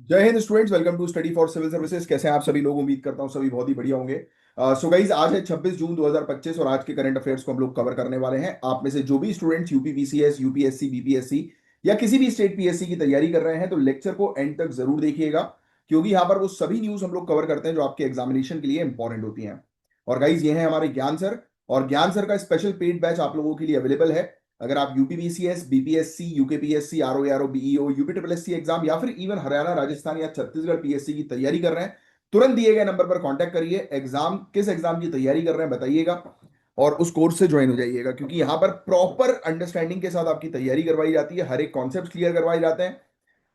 जय हिंद students, welcome to study for civil services. कैसे हैं आप सभी लोग? उम्मीद करता हूं सभी बहुत ही बढ़िया होंगे। सो गाइज, आज है 26 जून 2025 और आज के करंट अफेयर्स को हम लोग कवर करने वाले हैं। आप में से जो भी students UP PCS, UPSC, BPSC या किसी भी स्टेट पीएससी की तैयारी कर रहे हैं तो लेक्चर को एंड तक जरूर देखिएगा, क्योंकि यहाँ पर वो सभी न्यूज हम लोग कवर करते हैं जो आपके एग्जामिनेशन के लिए इंपॉर्टेंट होती हैं। और गाइज, ये है हमारे ज्ञान सर, और ज्ञान सर का स्पेशल पेड बैच आप लोगों के लिए अवेलेबल है। अगर आप UPPCS, BPSC, UKPSC, RO, BEO, UP triple SC exam या फिर इवन हरियाणा, राजस्थान या छत्तीसगढ़ पीएससी की तैयारी कर रहे हैं, तुरंत दिए गए नंबर पर कांटेक्ट करिए। एग्जाम किस एग्जाम की तैयारी कर रहे हैं बताइएगा और उस कोर्स से ज्वाइन हो जाइएगा, क्योंकि यहां पर प्रॉपर अंडरस्टैंडिंग के साथ आपकी तैयारी करवाई जाती है। हर एक कॉन्सेप्ट क्लियर करवाए जाते हैं,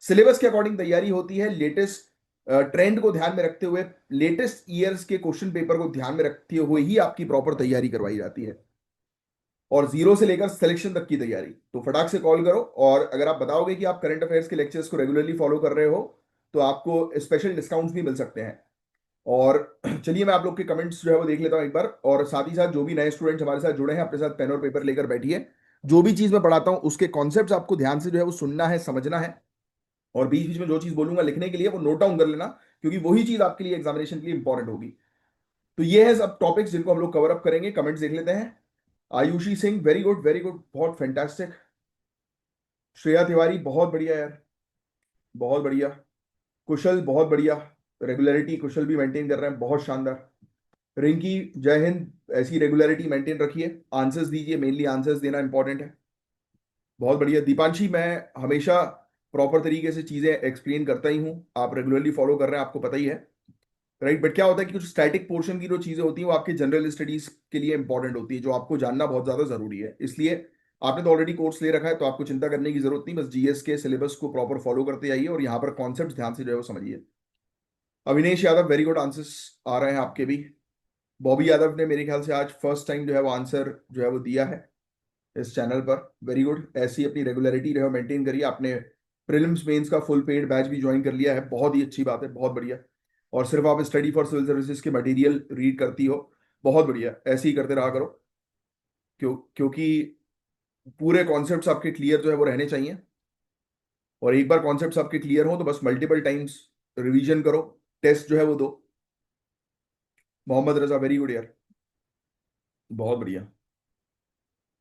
सिलेबस के अकॉर्डिंग तैयारी होती है, लेटेस्ट ट्रेंड को ध्यान में रखते हुए, लेटेस्ट ईयर्स के क्वेश्चन पेपर को ध्यान में रखते हुए ही आपकी प्रॉपर तैयारी करवाई जाती है, और जीरो से लेकर सिलेक्शन तक की तैयारी। तो फटाक से कॉल करो, और अगर आप बताओगे कि आप करंट अफेयर्स के लेक्चर्स को रेगुलरली फॉलो कर रहे हो तो आपको स्पेशल डिस्काउंट्स भी मिल सकते हैं। और चलिए, मैं आप लोग के कमेंट्स जो है वो देख लेता हूं एक बार, और साथ ही साथ जो भी नए स्टूडेंट्स हमारे साथ जुड़े हैं अपने साथ पेन और पेपर लेकर बैठिए। जो भी चीज मैं पढ़ाता हूं उसके कॉन्सेप्ट्स आपको ध्यान से जो है वो सुनना है, समझना है, और बीच बीच में जो चीज बोलूंगा लिखने के लिए वो नोट डाउन कर लेना, क्योंकि वही चीज आपके लिए एग्जामिनेशन के लिए इंपॉर्टेंट होगी। तो ये है सब टॉपिक्स जिनको हम लोग कवर अप करेंगे। कमेंट्स देख लेते हैं। Ayushi Singh, very good very good, बहुत फैंटास्टिक। श्रेया तिवारी, बहुत बढ़िया यार, बहुत बढ़िया। कुशल, बहुत बढ़िया। रेगुलरिटी कुशल भी मेंटेन कर रहे हैं, बहुत शानदार। रिंकी, जय हिंद। ऐसी रेगुलरिटी मेंटेन रखिए, आंसर्स दीजिए, मेनली आंसर्स देना इंपॉर्टेंट है। बहुत बढ़िया दीपांशी, मैं हमेशा प्रॉपर तरीके से चीजें एक्सप्लेन करता ही हूँ, आप रेगुलरली फॉलो कर रहे हैं, आपको पता ही है। राइट, बट क्या होता है कि कुछ स्टैटिक पोर्शन की जो चीजें होती हैं वो आपके जनरल स्टडीज के लिए इंपॉर्टेंट होती है, जो आपको जानना बहुत ज्यादा जरूरी है। इसलिए आपने तो ऑलरेडी कोर्स ले रखा है तो आपको चिंता करने की जरूरत नहीं, बस जीएस के सिलेबस को प्रॉपर फॉलो करते जाइए और यहाँ पर कॉन्सेप्ट ध्यान से जो है वो समझिए। Avinesh Yadav, very good, answers आ रहे हैं आपके भी। बॉबी यादव ने मेरे ख्याल से आज फर्स्ट टाइम जो है वो आंसर जो है वो दिया है इस चैनल पर, वेरी गुड। ऐसी अपनी रेगुलरिटी जो है मेंटेन करिए। आपने प्रीलिम्स मेंस का फुल पेड बैच भी ज्वाइन कर लिया है, बहुत ही अच्छी बात है, बहुत बढ़िया। और सिर्फ आप स्टडी फॉर सिविल सर्विसेज के मटेरियल रीड करती हो, बहुत बढ़िया, ऐसे ही करते रहा करो। क्योंकि पूरे कॉन्सेप्ट्स आपके क्लियर जो है वो रहने चाहिए, और एक बार कॉन्सेप्ट्स आपके क्लियर हो तो बस मल्टीपल टाइम्स रिवीजन करो, टेस्ट जो है वो दो। मोहम्मद रजा, वेरी गुड यार, बहुत बढ़िया।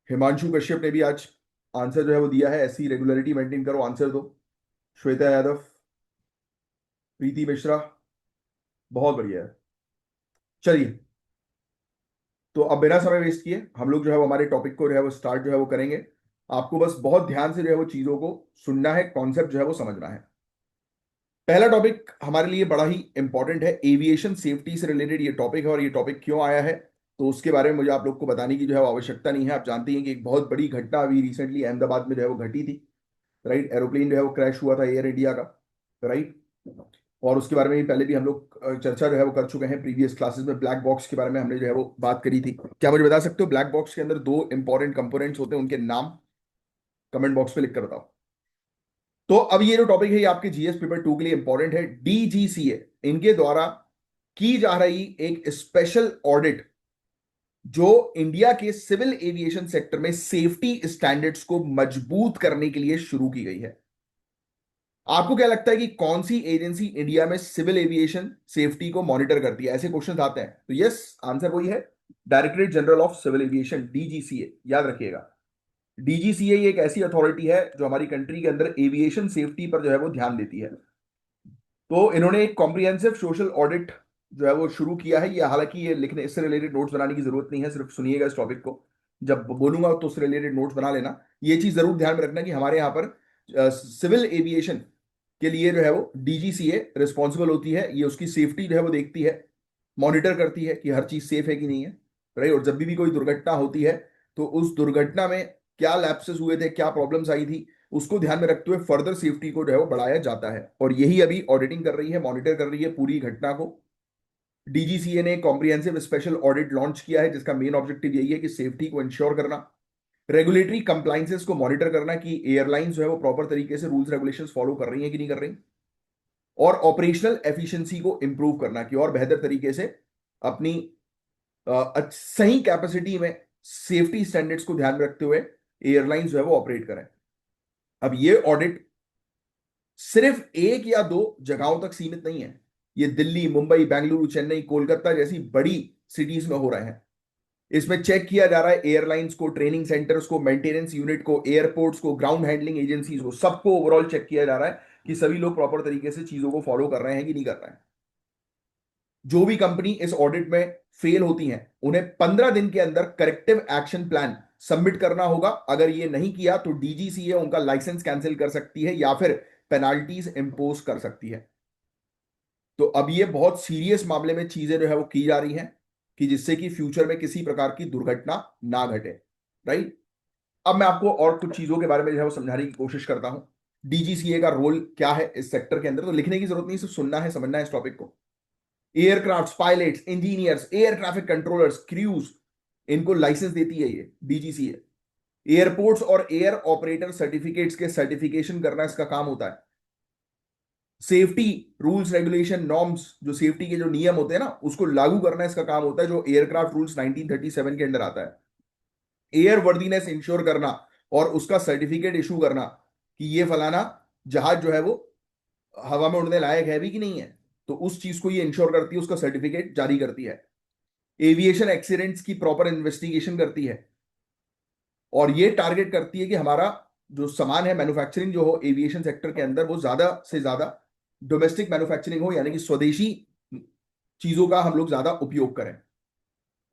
हिमांशु कश्यप ने भी आज आंसर जो है वो दिया है, ऐसी रेगुलरिटी मेंटेन करो, आंसर दो। श्वेता यादव, प्रीति मिश्रा, बहुत बढ़िया है। चलिए, तो अब बिना समय वेस्ट किए हम लोग जो है वो हमारे टॉपिक को जो है वो स्टार्ट जो है वो करेंगे। आपको बस बहुत ध्यान से जो है वो चीजों को सुनना है, कॉन्सेप्ट जो है वो समझना है। पहला टॉपिक हमारे लिए बड़ा ही इंपॉर्टेंट है, एविएशन सेफ्टी से रिलेटेड ये टॉपिक है। और ये टॉपिक क्यों आया है तो उसके बारे में मुझे आप लोग को बताने की जो है वो आवश्यकता नहीं है। आप जानते हैं कि एक बहुत बड़ी घटना अभी रिसेंटली अहमदाबाद में जो है वो घटी थी। राइट, एरोप्लेन जो है वो क्रैश हुआ था एयर इंडिया का। राइट, और उसके बारे में भी पहले भी हम लोग चर्चा जो है वो कर चुके हैं प्रीवियस क्लासेस में। ब्लैक बॉक्स के बारे में हमने जो है वो बात करी थी। क्या मुझे बता सकते हो ब्लैक बॉक्स के अंदर दो इंपॉर्टेंट कंपोनेंट्स होते हैं, उनके नाम कमेंट बॉक्स में लिख कर बताओ। तो अब ये जो टॉपिक है ये आपके जीएस पेपर 2 के लिए इंपॉर्टेंट है। डीजीसीए इनके द्वारा की जा रही एक स्पेशल ऑडिट, जो इंडिया के सिविल एविएशन सेक्टर में सेफ्टी स्टैंडर्ड्स को मजबूत करने के लिए शुरू की गई है। आपको क्या लगता है कि कौन सी एजेंसी इंडिया में सिविल एविएशन सेफ्टी को मॉनिटर करती है? ऐसे क्वेश्चन आते हैं तो यस, आंसर वही है, directorate general of civil aviation, DGCA, याद रखिएगा। डीजीसीए ये एक ऐसी अथॉरिटी है जो हमारी कंट्री के अंदर एविएशन सेफ्टी पर जो है वो ध्यान देती है। तो इन्होंने एक कॉम्प्रिहेंसिव सोशल ऑडिट जो है वो शुरू किया है। ये हालांकि ये लिखने, इससे रिलेटेड नोट्स बनाने की जरूरत नहीं है, सिर्फ सुनिएगा इस टॉपिक को, जब बोलूंगा तो उससे रिलेटेड नोट्स बना लेना। ये चीज जरूर ध्यान में रखना कि हमारे यहाँ पर सिविल एविएशन के लिए जो है वो डीजीसीए रिस्पॉन्सिबल होती है। ये उसकी सेफ्टी जो है वो देखती है, मॉनिटर करती है कि हर चीज सेफ है कि नहीं है। राइट, और जब भी कोई दुर्घटना होती है तो उस दुर्घटना में क्या लैप्सेस हुए थे, क्या प्रॉब्लम्स आई थी, उसको ध्यान में रखते हुए फर्दर सेफ्टी को जो है वो बढ़ाया जाता है। और यही अभी ऑडिटिंग कर रही है, मॉनिटर कर रही है पूरी घटना को। डीजीसीए ने कॉम्प्रिहेंसिव स्पेशल ऑडिट लॉन्च किया है जिसका मेन ऑब्जेक्टिव यही है कि सेफ्टी को इंश्योर करना, रेगुलेटरी कंप्लाइंसेस को मॉनिटर करना कि एयरलाइंस जो है वो प्रॉपर तरीके से रूल्स रेगुलेशंस फॉलो कर रही हैं कि नहीं कर रही, और ऑपरेशनल एफिशिएंसी को इंप्रूव करना कि और बेहतर तरीके से अपनी सही कैपेसिटी में सेफ्टी स्टैंडर्ड्स को ध्यान में रखते हुए एयरलाइंस जो है वो ऑपरेट करें। अब ये ऑडिट सिर्फ एक या दो जगहों तक सीमित नहीं है, ये दिल्ली, मुंबई, बेंगलुरु, चेन्नई, कोलकाता जैसी बड़ी सिटीज में हो रहे हैं। इसमें चेक किया जा रहा है एयरलाइंस को, ट्रेनिंग सेंटर्स को, मेंटेनेंस यूनिट को, एयरपोर्ट्स को, ग्राउंड हैंडलिंग एजेंसीज को, सबको ओवरऑल चेक किया जा रहा है कि सभी लोग प्रॉपर तरीके से चीजों को फॉलो कर रहे हैं कि नहीं कर रहे हैं। जो भी कंपनी इस ऑडिट में फेल होती हैं उन्हें 15 दिन के अंदर करेक्टिव एक्शन प्लान सबमिट करना होगा। अगर ये नहीं किया तो डीजीसीए उनका लाइसेंस कैंसिल कर सकती है या फिर पेनाल्टीज इंपोज कर सकती है। तो अब ये बहुत सीरियस मामले में चीजें जो है वो की जा रही हैं कि जिससे कि फ्यूचर में किसी प्रकार की दुर्घटना ना घटे। राइट। अब मैं आपको और कुछ चीजों के बारे में जो है वो समझाने की कोशिश करता हूं। डीजीसीए का रोल क्या है इस सेक्टर के अंदर, तो लिखने की जरूरत नहीं, सिर्फ सुनना है, समझना है इस टॉपिक को। Aircraft pilots, engineers, air traffic controllers, cruise, इनको लाइसेंस देती है ये डीजीसीए। एयरपोर्ट्स और एयर ऑपरेटर सर्टिफिकेट्स के सर्टिफिकेशन करना इसका काम होता है। सेफ्टी रूल्स रेगुलेशन नॉर्म्स, जो सेफ्टी के जो नियम होते हैं ना, उसको लागू करना इसका काम होता है, जो एयरक्राफ्ट रूल्स 1937 के अंदर आता है। एयर वर्दीनेस इंश्योर करना और उसका सर्टिफिकेट इशू करना कि ये फलाना जहाज जो है वो हवा में उड़ने लायक है भी कि नहीं है, तो उस चीज को ये इंश्योर करती है, उसका सर्टिफिकेट जारी करती है। एविएशन एक्सीडेंट्स की प्रॉपर इन्वेस्टिगेशन करती है और ये टारगेट करती है कि हमारा जो सामान है, मैन्युफैक्चरिंग जो हो एविएशन सेक्टर के अंदर, वो ज्यादा से ज्यादा डोमेस्टिक मैन्युफैक्चरिंग हो, यानी कि स्वदेशी चीजों का हम लोग ज्यादा उपयोग करें।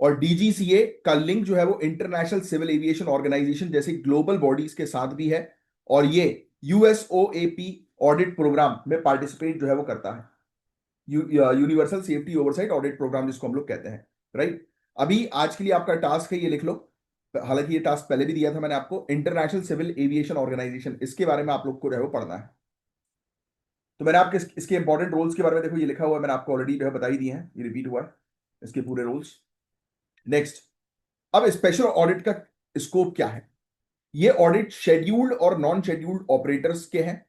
और डीजीसीए का लिंक जो है वो इंटरनेशनल सिविल एविएशन ऑर्गेनाइजेशन जैसे ग्लोबल बॉडीज के साथ भी है, और ये यूएसओएपी ऑडिट प्रोग्राम में पार्टिसिपेट जो है वो करता है, universal safety oversight audit program जिसको हम लोग कहते हैं। राइट। अभी आज के लिए आपका टास्क है, ये लिख लो, हालांकि ये टास्क पहले भी दिया था मैंने आपको, इंटरनेशनल सिविल एविएशन ऑर्गेनाइजेशन, इसके बारे में आप लोग को जो है वो पढ़ना है। तो मैंने आपके इसके इंपॉर्टेंट रोल्स के बारे में, देखो ये लिखा हुआ है, मैंने आपको ऑलरेडी जो है बता ही दिए हैं, ये रिपीट हुआ है इसके पूरे रूल्स। नेक्स्ट, अब स्पेशल ऑडिट का स्कोप क्या है। ये ऑडिट शेड्यूल्ड और नॉन शेड्यूल्ड ऑपरेटर्स के हैं।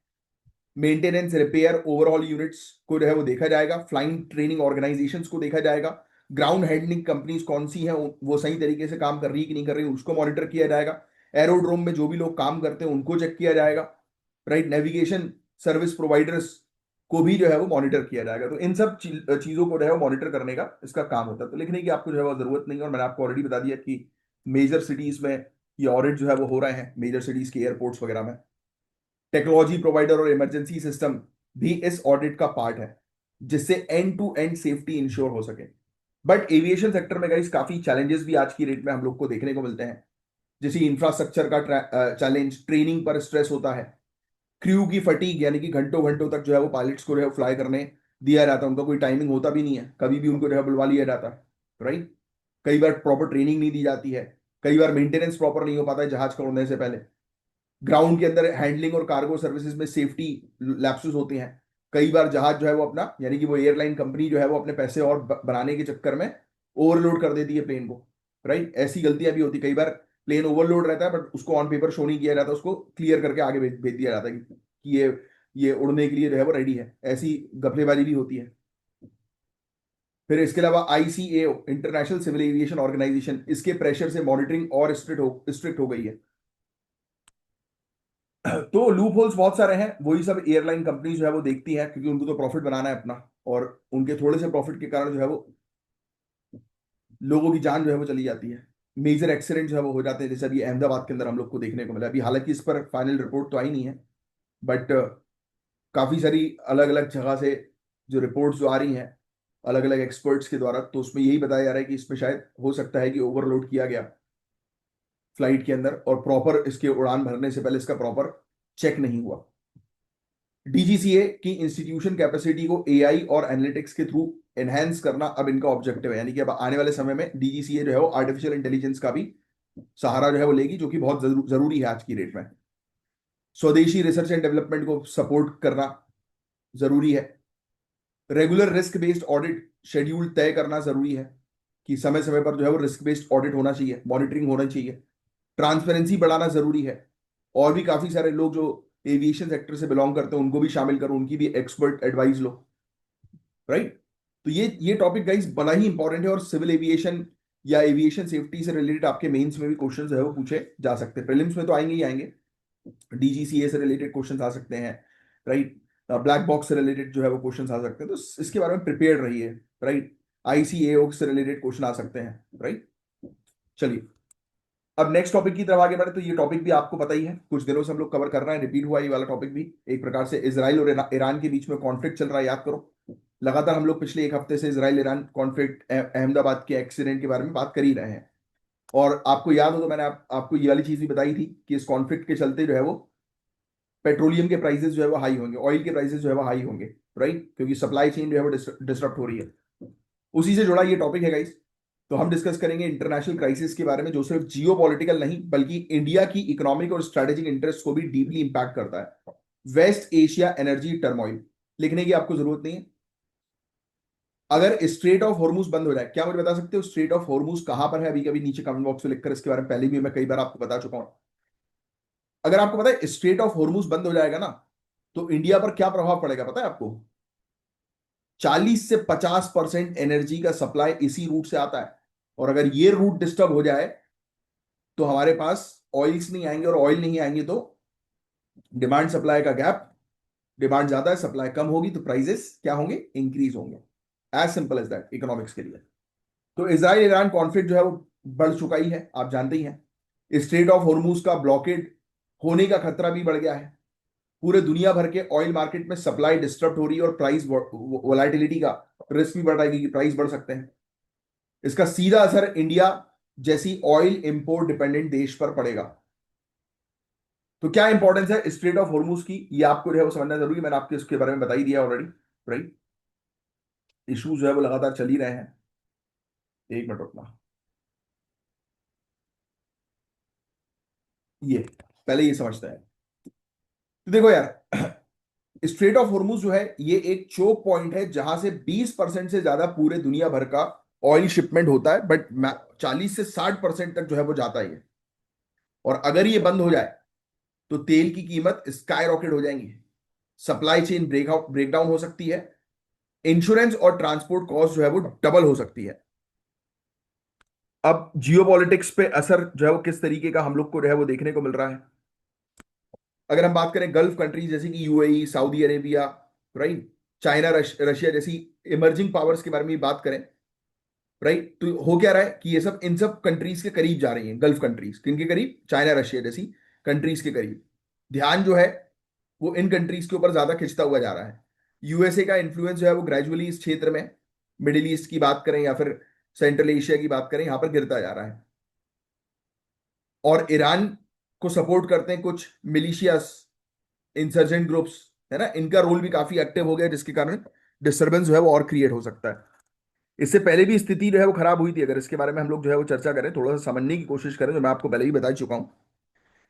मेंटेनेंस, रिपेयर, ओवरऑल यूनिट्स को जो है वो देखा जाएगा। फ्लाइंग ट्रेनिंग ऑर्गेनाइजेशंस को देखा जाएगा। ग्राउंड हैंडलिंग कंपनीज कौन सी हैं, वो सही तरीके से काम कर रही है कि नहीं कर रही, उसको मॉनिटर किया जाएगा। एरोड्रोम में जो भी लोग काम करते हैं उनको चेक किया जाएगा। राइट। नेविगेशन सर्विस प्रोवाइडर्स को भी जो है वो मॉनिटर किया जाएगा। तो इन सब चीजों को जो है वो मॉनिटर करने का इसका काम होता है। तो लिखने की आपको जो है वो जरूरत नहीं है, और मैंने आपको ऑलरेडी बता दिया कि मेजर सिटीज में ये ऑडिट जो है वो हो रहे हैं, मेजर सिटीज के एयरपोर्ट्स वगैरह में। टेक्नोलॉजी प्रोवाइडर और इमरजेंसी सिस्टम भी इस ऑडिट का पार्ट है, जिससे end to end safety ensure हो सके। बट एविएशन सेक्टर में गाइस काफी चैलेंजेस भी आज की डेट में हम लोग को देखने को मिलते हैं, जैसे इंफ्रास्ट्रक्चर का चैलेंज, ट्रेनिंग पर स्ट्रेस होता है, क्रू की फटीग, यानी कि घंटों घंटों तक जो है वो पायलट्स को जो है फ्लाई करने दिया जाता है, उनका कोई टाइमिंग होता भी नहीं है, कभी भी उनको जो है बुलवा लिया जाता है। राइट। कई बार प्रॉपर ट्रेनिंग नहीं दी जाती है, कई बार मेंटेनेंस प्रॉपर नहीं हो पाता है जहाज का उड़ने से पहले। ग्राउंड के अंदर हैंडलिंग और कार्गो सर्विसेज में सेफ्टी लैप्सेस होते हैं। कई बार जहाज जो है वो अपना, यानी कि वो एयरलाइन कंपनी जो है वो अपने पैसे और बनाने के चक्कर में ओवरलोड कर देती है प्लेन को। राइट। ऐसी गलतियां भी होती, कई बार प्लेन ओवरलोड रहता है बट उसको ऑन पेपर शो नहीं किया जाता, उसको क्लियर करके आगे भेज दिया जाता है कि ये उड़ने के लिए जो है वो रेडी है, ऐसी गफलेबाजी भी होती है। फिर इसके अलावा ICAO, international civil aviation organization, इसके प्रेशर से मॉनिटरिंग और स्ट्रिक्ट हो गई है। तो लूप होल्स बहुत सारे हैं, वही सब एयरलाइन कंपनी जो है वो देखती है, क्योंकि उनको तो प्रॉफिट बनाना है अपना, और उनके थोड़े से प्रॉफिट के कारण जो है वो लोगों की जान जो है वो चली जाती है। मेजर एक्सीडेंट जो है वो हो जाते हैं, जैसे अभी अहमदाबाद के अंदर हम लोग को देखने को मिला। अभी हालांकि इस पर फाइनल रिपोर्ट तो आई नहीं है, बट काफी सारी अलग अलग जगह से जो रिपोर्ट्स जो आ रही हैं अलग अलग एक्सपर्ट्स के द्वारा, तो उसमें यही बताया जा रहा है कि इसमें शायद हो सकता है कि ओवरलोड किया गया फ्लाइट के अंदर, और प्रॉपर इसके उड़ान भरने से पहले इसका प्रॉपर चेक नहीं हुआ। डीजीसीए की इंस्टीट्यूशन कैपेसिटी को एआई और एनालिटिक्स के थ्रू एनहेंस करना अब इनका ऑब्जेक्टिव है, यानी कि अब आने वाले समय में डीजीसीए जो है वो आर्टिफिशियल इंटेलिजेंस का भी सहारा जो है वो लेगी, जो कि बहुत जरूरी है आज की डेट में। स्वदेशी रिसर्च एंड डेवलपमेंट को सपोर्ट करना जरूरी है। Regular risk based audit schedule तय करना जरूरी है, कि समय समय पर जो है वो रिस्क बेस्ड ऑडिट होना चाहिए, मॉनिटरिंग होना चाहिए। ट्रांसपेरेंसी बढ़ाना जरूरी है, और भी काफी सारे लोग जो एविएशन सेक्टर से बिलोंग करते हैं उनको भी शामिल करो, उनकी भी एक्सपर्ट एडवाइस लो। राइट। तो ये टॉपिक गाइस बड़ा ही इंपॉर्टेंट है, और सिविल एविएशन या एविएशन सेफ्टी से रिलेटेड आपके मेंस में भी क्वेश्चन जो है वो पूछे जा सकते हैं। प्रीलिम्स में तो आएंगे ही आएंगे, डीजीसीए से रिलेटेड क्वेश्चन आ सकते हैं। राइट। ब्लैक बॉक्स से रिलेटेड जो है वो क्वेश्चन आ सकते हैं, तो इसके बारे में प्रिपेयर रहिए, राइट। आईसीएओ से रिलेटेड क्वेश्चन आ सकते हैं, राइट। चलिए, अब नेक्स्ट टॉपिक की तरफ आगे बढ़े। तो ये टॉपिक भी आपको पता ही है, कुछ दिनों से हम लोग कवर कर रहे हैं, रिपीट हुआ ये वाला टॉपिक भी। एक प्रकार से इसराइल और ईरान के बीच में कॉन्फ्लिक्ट चल रहा है, याद करो। लगातार हम लोग पिछले एक हफ्ते से इसराइल ईरान कॉन्फ्लिक्ट, अहमदाबाद के एक्सीडेंट के बारे में बात कर ही रहे हैं। और आपको याद हो तो मैंने आपको ये वाली चीज भी बताई थी कि इस कॉन्फ्लिक्ट के चलते जो है वो पेट्रोलियम के प्राइसेस जो है वो हाई होंगे, ऑयल के प्राइसेस जो है वो हाई होंगे, राइट, क्योंकि सप्लाई चेन जो है वो डिस्टर्ब हो रही है। उसी से जुड़ा ये टॉपिक है गाइस। तो हम डिस्कस करेंगे इंटरनेशनल क्राइसिस के बारे में, जो सिर्फ जियो पॉलिटिकल नहीं बल्कि इंडिया की इकोनॉमिक और स्ट्रेटेजिक इंटरेस्ट को भी डीपली इंपैक्ट करता है। वेस्ट एशिया एनर्जी टर्मोइल, लिखने की आपको जरूरत नहीं है। अगर स्ट्रेट ऑफ हॉर्मूज बंद हो जाए, क्या मुझे बता सकते हो स्ट्रेट ऑफ हॉर्मूज कहां पर है? अभी कभी नीचे कमेंट बॉक्स में लिखकर, इसके बारे में पहले भी मैं कई बार आपको बता चुका हूं। अगर आपको पता है स्ट्रेट ऑफ हॉर्मूज बंद हो जाएगा ना, तो इंडिया पर क्या प्रभाव पड़ेगा पता है आपको? 40 से 50% एनर्जी का सप्लाई इसी रूट से आता है। और अगर ये रूट डिस्टर्ब हो जाए तो हमारे पास ऑयल्स नहीं आएंगे, और ऑयल नहीं आएंगे तो डिमांड सप्लाई का गैप, डिमांड ज्यादा है सप्लाई कम होगी तो प्राइसेस क्या होंगे? इंक्रीज होंगे। As simple as that economics के लिए। तो इसराइल ईरान कॉन्फ्लिक्ट जो है वो बढ़ चुका ही है, आप जानते ही हैं। स्ट्रेट ऑफ हॉर्मूज का ब्लॉकेड होने का खतरा भी बढ़ गया है। पूरे दुनिया भर के ऑयल मार्केट में सप्लाई डिस्टर्ब हो रही है, और प्राइस वोलाटिलिटी का रिस्क भी बढ़ रहा है कि प्राइस बढ़ सकते हैं। इसका सीधा असर इंडिया जैसी ऑयल इंपोर्ट डिपेंडेंट देश पर पड़ेगा। तो क्या इंपॉर्टेंस है स्ट्रेट ऑफ हॉर्मूज की, ये आपको जो है वो समझना जरूरी है। मैंने आपको इसके बारे में बता ही दिया ऑलरेडी, राइट। इश्यूज जो है वो लगातार चल ही रहे हैं। एक मिनट रुकना, ये पहले ये समझते हैं। तो देखो यार, स्ट्रेट ऑफ हॉर्मूज जो है ये एक चोक पॉइंट है जहां से 20% से ज्यादा पूरे दुनिया भर का ऑयल शिपमेंट होता है, बट 40 से 60% तक जो है वो जाता है ये। और अगर ये बंद हो जाए तो तेल की कीमत स्काई रॉकेट हो जाएंगी, सप्लाई चेन ब्रेकडाउन हो सकती है, इंश्योरेंस और ट्रांसपोर्ट कॉस्ट जो है वो डबल हो सकती है। अब जियोपॉलिटिक्स पे असर जो है वो किस तरीके का हम लोग को जो है वो देखने को मिल रहा है। अगर हम बात करें गल्फ कंट्रीज जैसे कि UAE, Saudi Arabia, right, China, Russia जैसी इमर्जिंग पावर्स के बारे में बात करें, राइट, तो हो क्या रहा है कि ये सब इन सब कंट्रीज के करीब जा रही हैं। गल्फ कंट्रीज किन के करीब? चाइना रशिया जैसी कंट्रीज के करीब। ध्यान जो है वो इन कंट्रीज के ऊपर ज्यादा खिंचता हुआ जा रहा है। यूएसए का इन्फ्लुएंस जो है वो ग्रेजुअली इस क्षेत्र में, मिडिल ईस्ट की बात करें या फिर सेंट्रल एशिया की बात करें, यहां पर गिरता जा रहा है। और ईरान को सपोर्ट करते हैं कुछ मिलिशियास, इंसर्जेंट ग्रुप्स, है ना, इनका रोल भी काफी एक्टिव हो गया, जिसके कारण डिस्टर्बेंस जो है वो और क्रिएट हो सकता है। इससे पहले भी स्थिति जो है वो खराब हुई थी। अगर इसके बारे में हम लोग जो है वो चर्चा करें, थोड़ा सा समझने की कोशिश करें, जो मैं आपको पहले ही बता चुका हूं।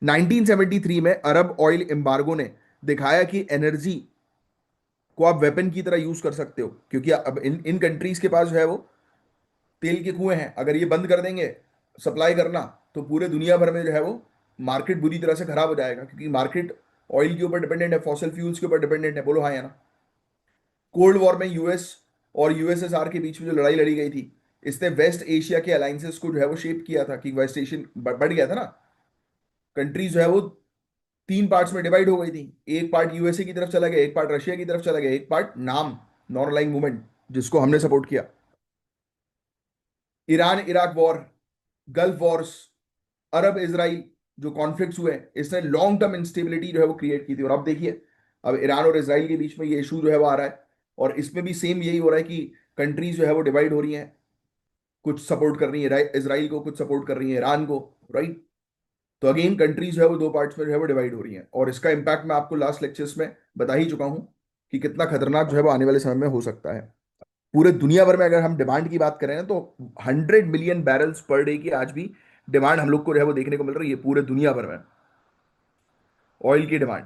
1973 में अरब ऑयल एम्बार्गो ने दिखाया कि एनर्जी को आप वेपन की तरह यूज कर सकते हो, क्योंकि अब इन इन कंट्रीज के पास जो है वो तेल के कुएं हैं। अगर ये बंद कर देंगे सप्लाई करना, तो पूरे दुनिया भर में जो है वो मार्केट बुरी तरह से खराब हो जाएगा, क्योंकि मार्केट ऑयल के ऊपर डिपेंडेंट है, फॉसिल फ्यूल्स के ऊपर डिपेंडेंट है। बोलो हाँ या ना? कोल्ड वॉर में यूएस और यूएसएसआर के बीच में जो लड़ाई लड़ी गई थी, इसने वेस्ट एशिया के अलायंसेस को जो है वो शेप किया था, कि वेस्ट एशियन बढ़ गया था ना। कंट्रीज जो है वो तीन पार्ट्स में डिवाइड हो गई थी। एक पार्ट यूएसए की तरफ चला गया, एक पार्ट रशिया की तरफ चला गया, एक पार्ट नाम, नॉन अलाइंग मूवमेंट, जिसको हमने सपोर्ट किया। Iran Iraq war, Gulf wars, Arab Israel जो कॉन्फ्लिक्ट्स हुए, इसने लॉन्ग टर्म इंस्टेबिलिटी जो है वो क्रिएट की थी। और अब देखिए, अब ईरान और इसराइल के बीच में ये इशू जो है वो आ रहा है, और इसमें भी सेम यही हो रहा है कि कंट्रीज जो है वो डिवाइड हो रही हैं। कुछ सपोर्ट कर रही है इसराइल को, कुछ सपोर्ट कर रही है ईरान को, राइट। तो अगेन कंट्रीज जो है वो दो पार्ट्स में जो है वो डिवाइड हो रही हैं, और इसका इंपैक्ट मैं आपको लास्ट लेक्चर्स में बता ही चुका हूं कि कितना खतरनाक जो है वो आने वाले समय में हो सकता है। पूरे दुनिया भर में अगर हम डिमांड की बात करें ना, तो 100 मिलियन बैरल्स पर डे की आज भी डिमांड हम लोग को जो है वो देखने को मिल रही है पूरे दुनिया भर में। ऑयल की demand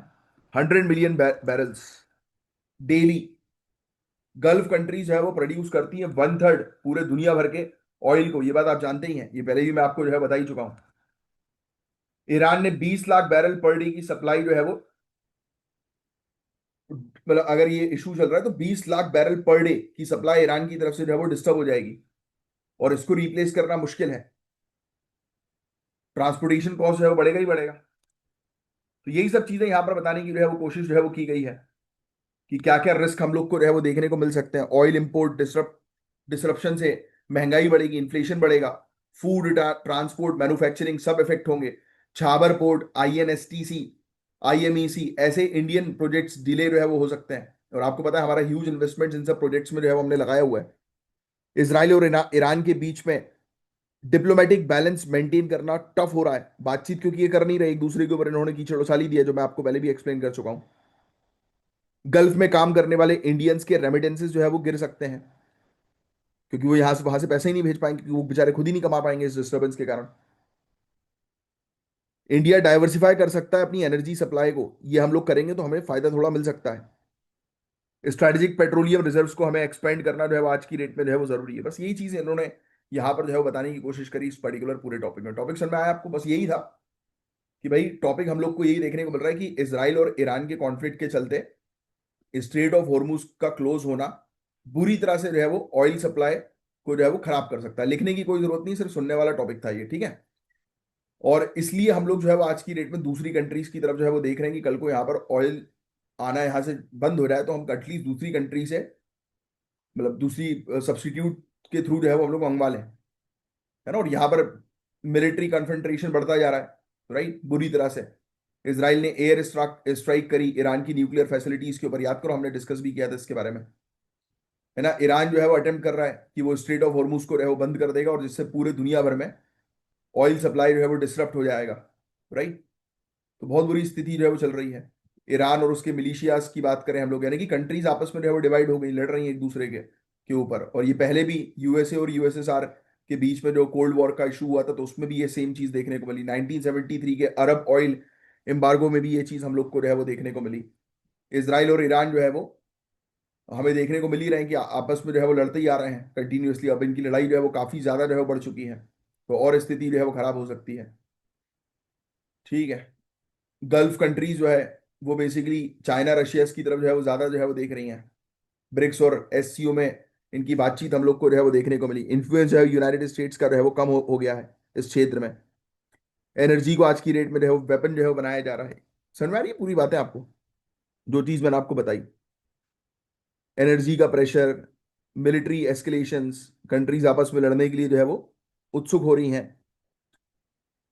100 million barrels daily. Gulf countries जो है वो प्रोड्यूस करती है 1/3 पूरे दुनिया भर के ऑयल को, ये बात आप जानते ही हैं, ये पहले भी मैं आपको जो है बता ही चुका हूं। ईरान ने 20 लाख बैरल पर डे की सप्लाई जो है वो, मतलब अगर ये इशू चल रहा है तो 20 लाख बैरल पर डे की सप्लाई ईरान की तरफ से जो है वो डिस्टर्ब हो जाएगी, और इसको रिप्लेस करना मुश्किल है। ट्रांसपोर्टेशन कॉस्ट जो है वो बढ़ेगा ही बढ़ेगा। तो यही सब चीजें यहां पर बताने की जो है वो कोशिश जो है वो की गई है कि क्या क्या रिस्क हम लोग को जो है वो देखने को मिल सकते हैं। ऑयल इंपोर्ट डिसरप्शन से महंगाई बढ़ेगी, इन्फ्लेशन बढ़ेगा, फूड ट्रांसपोर्ट मैन्युफैक्चरिंग सब इफेक्ट होंगे। छाबर पोर्ट, आईएनएसटीसी, आईएमईसी, ऐसे इंडियन प्रोजेक्ट्स डिले जो है वो हो सकते हैं। और आपको पता है हमारा ह्यूज इन्वेस्टमेंट इन सब प्रोजेक्ट्स में जो है वो हमने लगाया हुआ है। इसराइल और ईरान के बीच में डिप्लोमेटिक बैलेंस मेंटेन करना टफ हो रहा है, बातचीत क्योंकि ये कर नहीं रहे एक दूसरे के ऊपर, इन्होंने कीचड़ उछाली दिया, जो मैं आपको पहले भी एक्सप्लेन कर चुका हूं। गल्फ में काम करने वाले इंडियंस के रेमिटेंसेस जो है वो गिर सकते हैं, क्योंकि वो यहां से वहां से पैसे ही नहीं भेज पाएंगे, क्योंकि वो बेचारे खुद ही नहीं कमा पाएंगे इस डिस्टर्बेंस के कारण। इंडिया डाइवर्सिफाई कर सकता है अपनी एनर्जी सप्लाई को, ये हम लोग करेंगे तो हमें फायदा थोड़ा मिल सकता है। स्ट्रेटेजिक पेट्रोलियम रिजर्व्स को हमें एक्सपेंड करना जो है वो आज की डेट में जो है वो जरूरी है। बस यही चीज इन्होंने यहाँ पर जो है वो बताने की कोशिश करी इस पर्टिकुलर पूरे टॉपिक में। टॉपिक समझ में आया आपको? बस यही था कि भाई टॉपिक हम लोग को यही देखने को मिल रहा है कि इसराइल और ईरान के कॉन्फ्लिक्ट के चलते स्ट्रेट ऑफ हॉर्मुज का क्लोज होना बुरी तरह से जो है वो ऑयल सप्लाई को जो है वो खराब कर सकता है। लिखने की कोई जरूरत नहीं, सिर्फ सुनने वाला टॉपिक था ये, ठीक है। और इसलिए हम लोग जो है वो आज की डेट में दूसरी कंट्रीज की तरफ जो है वो देख रहे हैं कि कल को यहाँ पर ऑयल आना यहाँ से बंद हो जाए तो हम एटलीस्ट दूसरी कंट्री से, मतलब दूसरी सब्स्टिट्यूट के थ्रू जो है वो हम लोग मंगवा लें, है ना। और यहाँ पर मिलिट्री कन्फ्रंट्रेशन बढ़ता जा रहा है, राइट, बुरी तरह से। इसराइल ने एयर स्ट्राइक करी ईरान की न्यूक्लियर फैसिलिटीज के ऊपर, याद करो हमने डिस्कस भी किया था इसके बारे में, है ना। ईरान जो है वो अटेम्प्ट कर रहा है कि वो स्ट्रेट ऑफ हॉर्मुज को जो है वो बंद कर देगा, और जिससे पूरे दुनिया भर में ऑयल सप्लाई जो है वो डिसरप्ट हो जाएगा, राइट। तो बहुत बुरी स्थिति जो है वो चल रही है। ईरान और उसके मिलिशियाज की बात करें हम लोग, यानी कि कंट्रीज आपस में जो है वो डिवाइड हो गई, लड़ रही हैं एक दूसरे के ऊपर। और ये पहले भी यूएसए और यूएसएसआर के बीच में जो कोल्ड वॉर का इशू हुआ था, तो उसमें भी ये सेम चीज देखने को मिली। 1973 के अरब ऑयल एम्बार्गो में भी ये चीज हम लोग को जो है वो देखने को मिली। इसराइल और ईरान जो है वो हमें देखने को मिल ही रहे हैं कि आपस में जो है वो लड़ते ही आ रहे हैं कंटिन्यूअसली। अब इनकी लड़ाई जो है वो काफी ज्यादा जो है वो बढ़ चुकी है, तो और स्थिति जो है वो खराब हो सकती है, ठीक है। गल्फ कंट्रीज जो है वो बेसिकली चाइना रशिया की तरफ जो है वो ज्यादा जो है वो देख रही हैं। ब्रिक्स और एससीओ में इनकी बातचीत हम लोग को जो है वो देखने को मिली। इन्फ्लुएंस जो है यूनाइटेड स्टेट्स का जो है वो कम हो गया है इस क्षेत्र में। एनर्जी को आज की डेट में जो है वो वेपन जो है वो बनाया जा रहा है। समझ में आ रही है पूरी बातें आपको, जो चीज मैंने आपको बताई? एनर्जी का प्रेशर, मिलिट्री एस्केलेशंस, कंट्रीज आपस में लड़ने के लिए जो है वो उत्सुक हो रही हैं,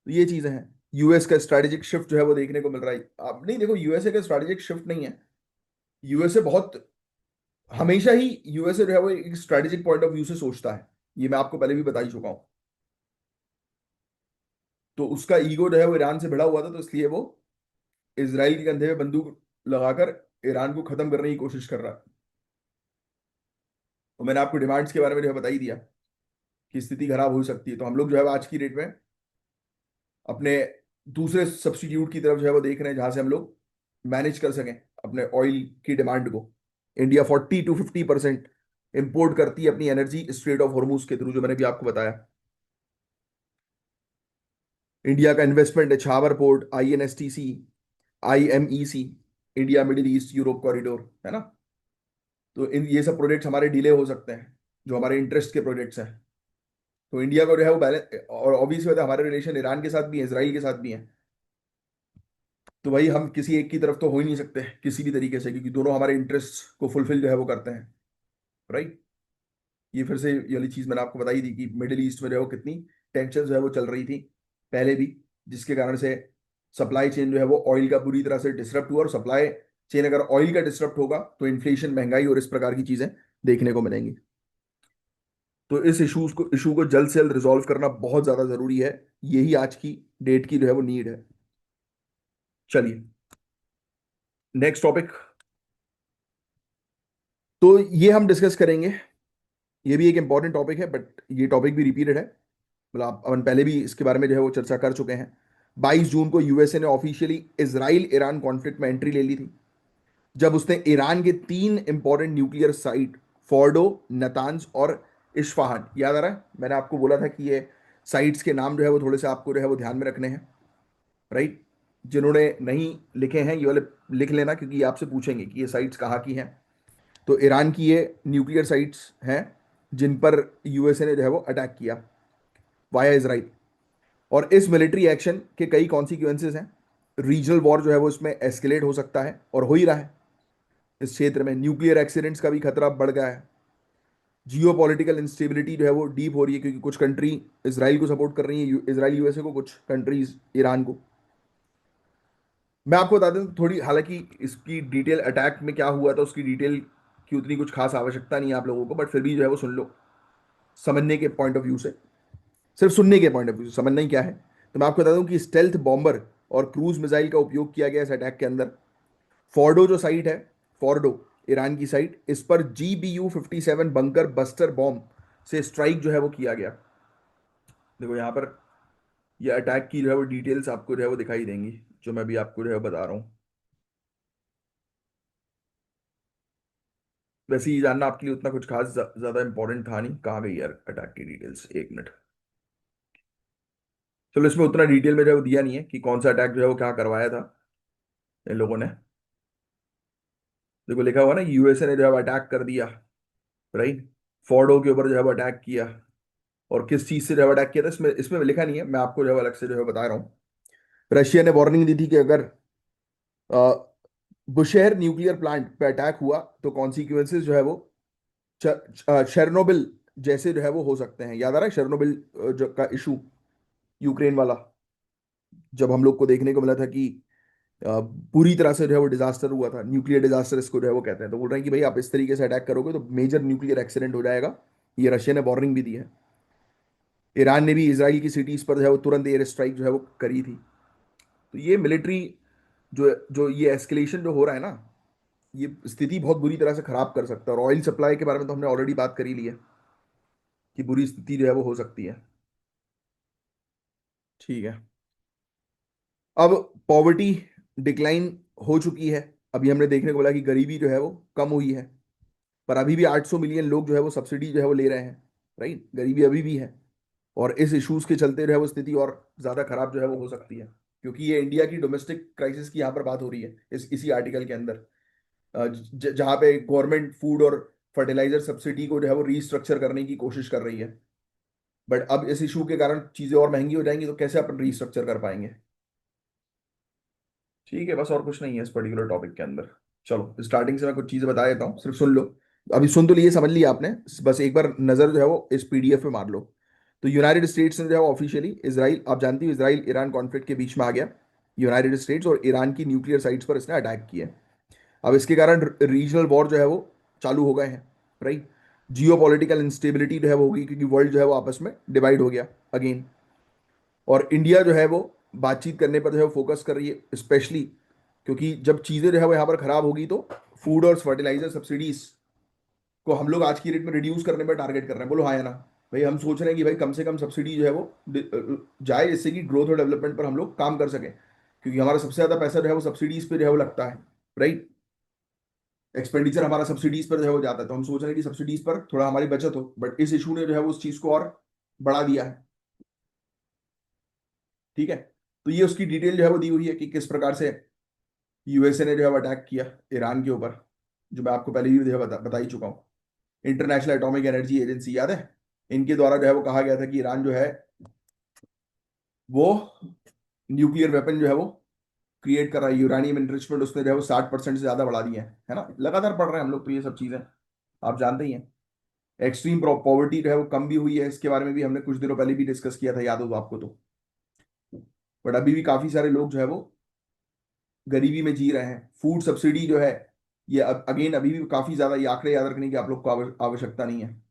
तो ये चीजें हैं। यूएस का स्ट्रैटेजिक शिफ्ट जो है वो देखने को मिल रहा है। आप नहीं देखो, यूएसए का स्ट्रैटेजिक शिफ्ट नहीं है। यूएसए बहुत हमेशा ही यूएसए जो है वो एक स्ट्रैटेजिक पॉइंट ऑफ व्यू से सोचता है, ये मैं आपको पहले भी बता ही चुका हूं। तो उसका ईगो जो है वो ईरान से भिड़ा हुआ था, तो इसलिए वो इसराइल के कंधे पे बंदूक लगाकर ईरान को खत्म करने की कोशिश कर रहा है। तो मैंने आपको डिमांड्स के बारे में जो है बता ही दिया कि स्थिति खराब हो सकती है। तो हम लोग जो है आज की डेट में अपने दूसरे सब्स्टिट्यूट की तरफ जो है वो देख रहे हैं, जहां से हम लोग मैनेज कर सकें अपने ऑयल की डिमांड को। इंडिया 40 to 50% इंपोर्ट करती है अपनी एनर्जी स्ट्रेट ऑफ हॉर्मूज के थ्रू, जो मैंने भी आपको बताया। इंडिया का इन्वेस्टमेंट है Chabahar port, INSTC, IMEC, India Middle East Europe corridor, है ना। तो इन ये सब प्रोजेक्ट्स हमारे डिले हो सकते हैं, जो हमारे इंटरेस्ट के प्रोजेक्ट्स हैं। तो इंडिया को जो है वो बैलेंस, और ऑब्वियसली बात है हमारे रिलेशन ईरान के साथ भी है, इसराइल के साथ भी है। तो भाई हम किसी एक की तरफ तो हो ही नहीं सकते किसी भी तरीके से, क्योंकि दोनों हमारे इंटरेस्ट को फुलफिल जो है वो करते हैं, राइट। ये फिर से ये वाली चीज मैंने आपको बताई थी कि मिडिल ईस्ट में जो है वो कितनी टेंशन जो है वो चल रही थी पहले भी, जिसके कारण से सप्लाई चेन जो है वो ऑयल का बुरी तरह से डिसरप्ट हुआ। और सप्लाई चेन अगर ऑयल का डिसरप्ट होगा तो इन्फ्लेशन, महंगाई और इस प्रकार की चीजें देखने को मिलेंगी। तो इस इशू को जल्द से जल्द रिजॉल्व करना बहुत ज्यादा जरूरी है। यही आज की डेट की जो है वो नीड है। चलिए नेक्स्ट टॉपिक, तो ये हम डिस्कस करेंगे। ये भी एक इंपॉर्टेंट टॉपिक है, बट ये टॉपिक भी रिपीटेड है, मतलब अपन पहले भी इसके बारे में जो है वो चर्चा कर चुके हैं। 22 जून को यूएसए ने ऑफिशियली इसराइल ईरान कॉन्फ्लिक्ट में एंट्री ले ली थी, जब उसने ईरान के 3 important nuclear site, Fordow, Natanz और इस्फहान, याद आ रहा है मैंने आपको बोला था कि ये साइट्स के नाम जो है वो थोड़े से आपको जो है वो ध्यान में रखने हैं, राइट। जिन्होंने नहीं लिखे हैं ये वाले लिख लेना, क्योंकि ये आपसे पूछेंगे कि ये साइट्स कहाँ की हैं। तो ईरान की ये न्यूक्लियर साइट्स हैं जिन पर यूएसए ने जो है वो अटैक किया वाया इसराइल। और इस मिलिट्री एक्शन के कई कॉन्सिक्वेंसेस हैं। रीजनल वॉर जो है वो इसमें एस्केलेट हो सकता है, और हो ही रहा है। इस क्षेत्र में न्यूक्लियर एक्सीडेंट्स का भी खतरा बढ़ गया है। जियो पॉलिटिकल इंस्टेबिलिटी जो है वो डीप हो रही है, क्योंकि कुछ कंट्री इसराइल को सपोर्ट कर रही है, इसराइल यूएसए को, कुछ कंट्रीज ईरान को। मैं आपको बता दूं थोड़ी, हालांकि इसकी डिटेल अटैक में क्या हुआ था उसकी डिटेल की उतनी कुछ खास आवश्यकता नहीं है आप लोगों को, बट फिर भी जो है वो सुन लो, समझने के पॉइंट ऑफ व्यू से, सिर्फ सुनने के पॉइंट ऑफ व्यू से, समझना ही क्या है। तो मैं आपको बता दूं कि स्टेल्थ बॉम्बर और क्रूज मिसाइल का उपयोग किया गया इस अटैक के अंदर। फोर्डो जो साइट है, फोर्डो ईरान की साइट, इस पर GBU-57 बंकर बस्टर बॉम्ब से स्ट्राइक जो है वो किया गया। देखो यहाँ पर ये अटैक की जो है वो डिटेल्स आपको जो है वो दिखाई देंगी, जो मैं भी आपको जो है बता रहा हूँ। वैसे ये जानना आपके लिए उतना कुछ खास ज्यादा इंपॉर्टेंट था नहीं। कहाँ गई यार अटैक की डिटेल्स, एक मिनट। चलो, इसमें उतना डिटेल में जो है वो दिया नहीं है कि कौन सा अटैक जो है वो क्या करवाया था इन लोगों ने। देखो लिखा हुआ ना, यूएसए ने जो है अटैक कर दिया, राइट, फोर्डो के ऊपर जो है वो अटैक किया। और किस चीज से जो है अटैक किया था इसमें इसमें लिखा नहीं है, मैं आपको जो है अलग से जो है बता रहा हूँ। रशिया ने वार्निंग दी थी कि अगर बुशेहर न्यूक्लियर प्लांट पे अटैक हुआ तो कॉन्सिक्वेंसेज जो है वो शेरनोबिल जैसे जो है वो हो सकते हैं। याद आ रहा है शेरनोबिल जो का इशू, यूक्रेन वाला, जब हम लोग को देखने को मिला था कि पूरी तरह से जो है वो डिजास्टर हुआ था, न्यूक्लियर डिजास्टर इसको जो है वो कहते हैं। तो बोल रहे हैं कि भाई आप इस तरीके से अटैक करोगे तो मेजर न्यूक्लियर एक्सीडेंट हो जाएगा। ये रशिया ने वार्निंग भी दी है। ईरान ने भी इसराइल की सिटीज पर जो है वो तुरंत एयर स्ट्राइक जो है वो करी थी। तो ये मिलिट्री जो जो ये एस्केलेशन जो हो रहा है ना, ये स्थिति बहुत बुरी तरह से खराब कर सकता है। और ऑयल सप्लाई के बारे में तो हमने ऑलरेडी बात कर ही ली है कि बुरी स्थिति जो है वो हो सकती है। ठीक है। अब पॉवर्टी डिक्लाइन हो चुकी है। अभी हमने देखने को बोला कि गरीबी जो है वो कम हुई है, पर अभी भी 800 मिलियन लोग जो है वो सब्सिडी जो है वो ले रहे हैं, राइट, गरीबी अभी भी है। और इस इश्यूज के चलते जो है वो स्थिति और ज्यादा खराब जो है वो हो सकती है, क्योंकि ये इंडिया की डोमेस्टिक क्राइसिस की यहाँ पर बात हो रही है इसी आर्टिकल के अंदर। जहाँ पे गवर्नमेंट फूड और फर्टिलाइजर सब्सिडी को जो है वो रीस्ट्रक्चर करने की कोशिश कर रही है। बट अब इस इशू के कारण चीजें और महंगी हो जाएंगी, तो कैसे अपन रीस्ट्रक्चर कर पाएंगे। ठीक है, बस और कुछ नहीं है इस पर्टिकुलर टॉपिक के अंदर। चलो स्टार्टिंग से मैं कुछ चीजें बता देता हूँ, सिर्फ सुन लो। अभी सुन तो लिए, समझ लिया आपने, बस एक बार नजर जो है वो इस PDF पे मार लो। तो यूनाइटेड स्टेट्स ने जो है ऑफिशियली इसराइल, आप जानती हो इसराइल ईरान कॉन्फ्लिक्ट के बीच में आ गया। यूनाइटेड स्टेट्स और ईरान की न्यूक्लियर साइट्स पर इसने अटैक किया। अब इसके कारण रीजनल वॉर जो है वो चालू हो गए हैं, राइट। जियो पॉलिटिकल इंस्टेबिलिटी जो है वो होगी, क्योंकि वर्ल्ड जो है वो आपस में डिवाइड हो गया अगेन। और इंडिया जो है वो बातचीत करने पर जो है फोकस कर रही है स्पेशली, क्योंकि जब चीज़ें जो है वो यहाँ पर खराब होगी तो फूड और फर्टिलाइजर सब्सिडीज को हम लोग आज की रेट में रिड्यूस करने पर टारगेट कर रहे हैं। बोलो हाँ या ना। भाई हम सोच रहे हैं कि भाई कम से कम सब्सिडी जो है वो जाए, जिससे कि ग्रोथ और डेवलपमेंट पर हम लोग काम कर सकें, क्योंकि हमारा सबसे ज्यादा पैसा जो है वो सब्सिडीज पे जो है वो लगता है, राइट। एक्सपेंडिचर हमारा सब्सिडीज पर जो है वो जाता है, तो हम सोच रहे हैं कि सब्सिडीज पर थोड़ा हमारी बचत हो, बट इस इशू ने जो है वो उस चीज को और बढ़ा दिया है। ठीक है। तो ये उसकी डिटेल जो है वो दी हुई है कि किस प्रकार से यूएसए ने जो है वो अटैक किया ईरान के ऊपर, जो मैं आपको पहले भी जो है बता ही चुका हूँ। इंटरनेशनल एटॉमिक एनर्जी एजेंसी, याद है, इनके द्वारा जो है वो कहा गया था कि ईरान जो है वो न्यूक्लियर वेपन जो है वो क्रिएट कर रहा है। यूरानियम एनरिचमेंट उसने जो है वो 60% से ज्यादा बढ़ा दिया है ना। लगातार पढ़ रहे हैं हम लोग तो ये सब चीजें, आप जानते ही हैं। एक्सट्रीम पॉवर्टी जो है वो कम भी हुई है, इसके बारे में भी हमने कुछ दिनों पहले भी डिस्कस किया था, याद हो तो आपको तो। बट अभी भी काफी सारे लोग जो है वो गरीबी में जी रहे हैं। फूड सब्सिडी जो है ये अगेन अभी भी काफी ज्यादा, ये आंकड़े याद रखने की आप लोग को आवश्यकता नहीं है।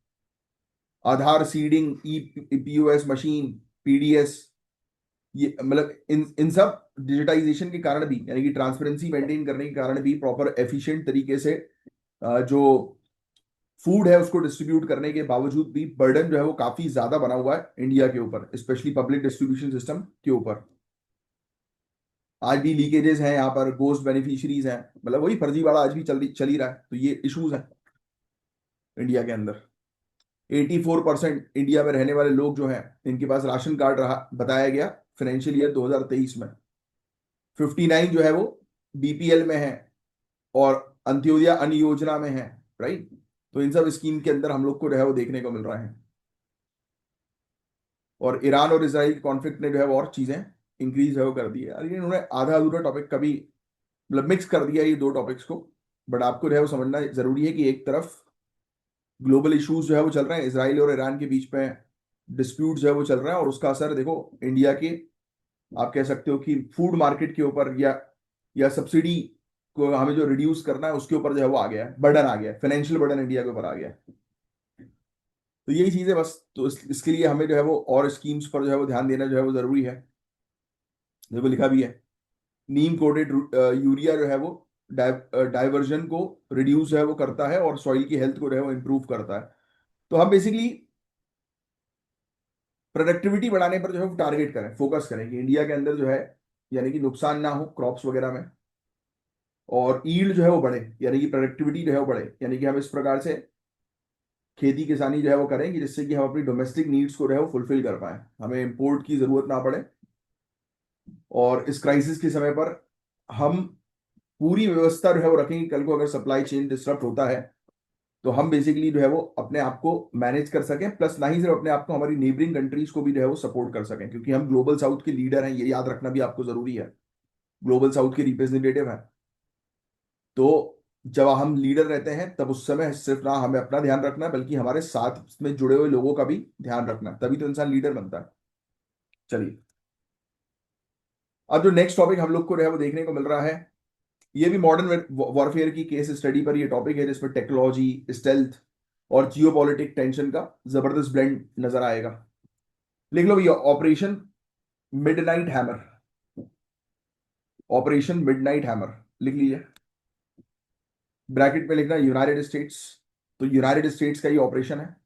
आधार सीडिंग, ई POS मशीन, PDS, ये मतलब इन इन सब डिजिटाइजेशन के कारण भी, यानी कि ट्रांसपेरेंसी मेंटेन करने के कारण भी, प्रॉपर एफिशिएंट तरीके से जो फूड है उसको डिस्ट्रीब्यूट करने के बावजूद भी बर्डन जो है वो काफी ज्यादा बना हुआ है इंडिया के ऊपर, स्पेशली पब्लिक डिस्ट्रीब्यूशन सिस्टम के ऊपर। आज भी लीकेजेस हैं यहाँ पर, गोस्ट बेनिफिशियरीज हैं, मतलब वही फर्जीवाड़ा आज भी चल ही रहा है। तो ये इश्यूज हैं इंडिया के अंदर। 84% इंडिया में रहने वाले लोग जो हैं इनके पास राशन कार्ड रहा बताया गया फाइनेंशियल ईयर 2023 में। 59 जो है वो BPL में है, और अंत्योदय अन्न योजना में है, राइट। तो इन सब स्कीम के अंदर हम लोग को जो है वो देखने को मिल रहा है। और ईरान और इसराइल कॉन्फ्लिक्ट ने जो है वो और चीजें इंक्रीज है वो कर दी है। अरे इन्होंने आधा अधूरा टॉपिक कभी मतलब मिक्स कर दिया ये दो टॉपिक्स को। बट आपको जो है वो समझना जरूरी है कि एक तरफ ग्लोबल इश्यूज जो है वो चल रहे हैं, इसराइल और ईरान के बीच में डिस्प्यूट जो है वो चल रहा है, और उसका असर देखो इंडिया के, आप कह सकते हो कि फूड मार्केट के ऊपर, या सब्सिडी को हमें जो रिड्यूस करना है उसके ऊपर जो है वो आ गया है, बर्डन आ गया है, फाइनेंशियल बर्डन इंडिया के ऊपर आ गया है। तो यही चीज है बस। तो इसके लिए हमें जो है वो और स्कीम्स पर जो है वो ध्यान देना जो है वो जरूरी है। देखो लिखा भी है, नीम कोटेड यूरिया जो है वो डाइवर्जन को रिड्यूस जो है वो करता है और सॉइल की हेल्थ को जो है वो इंप्रूव करता है। तो हम बेसिकली प्रोडक्टिविटी बढ़ाने पर जो है वो टारगेट करें, फोकस करें कि इंडिया के अंदर जो है, यानी कि नुकसान ना हो क्रॉप्स वगैरह में, और ईल्ड जो है वो बढ़े, यानी कि प्रोडक्टिविटी जो है वो बढ़े, यानी कि हम इस प्रकार से खेती किसानी जो है वो करें कि जिससे कि हम अपनी डोमेस्टिक नीड्स को जो है वो फुलफिल कर पाए, हमें इंपोर्ट की जरूरत ना पड़े। और इस क्राइसिस के समय पर हम पूरी व्यवस्था जो है वो रखेंगे, कल को अगर सप्लाई चेन डिस्टर्ब होता है तो हम बेसिकली जो है वो अपने आप को मैनेज कर सकें, प्लस ना ही सिर्फ अपने आप को, हमारी नेबरिंग कंट्रीज को भी जो है वो सपोर्ट कर सकें, क्योंकि हम ग्लोबल साउथ के लीडर हैं, ये याद रखना भी आपको जरूरी है, ग्लोबल साउथ के रिप्रेजेंटेटिव हैं। तो जब हम लीडर रहते हैं तब उस समय सिर्फ ना हमें अपना ध्यान रखना है, बल्कि हमारे साथ में जुड़े हुए लोगों का भी ध्यान रखना है, तभी तो इंसान लीडर बनता है। चलिए, अब जो नेक्स्ट टॉपिक हम लोग को जो है वो देखने को मिल रहा है, ये भी मॉडर्न वॉरफेयर की केस स्टडी पर ये टॉपिक है, जिसमें टेक्नोलॉजी, स्टेल्थ और जियोपॉलिटिक टेंशन का जबरदस्त ब्लेंड नजर आएगा। लिख लो भैया, operation midnight hammer. Operation midnight hammer लिख लीजिए, ब्रैकेट में लिखना यूनाइटेड स्टेट्स। तो यूनाइटेड स्टेट्स का ये ऑपरेशन है,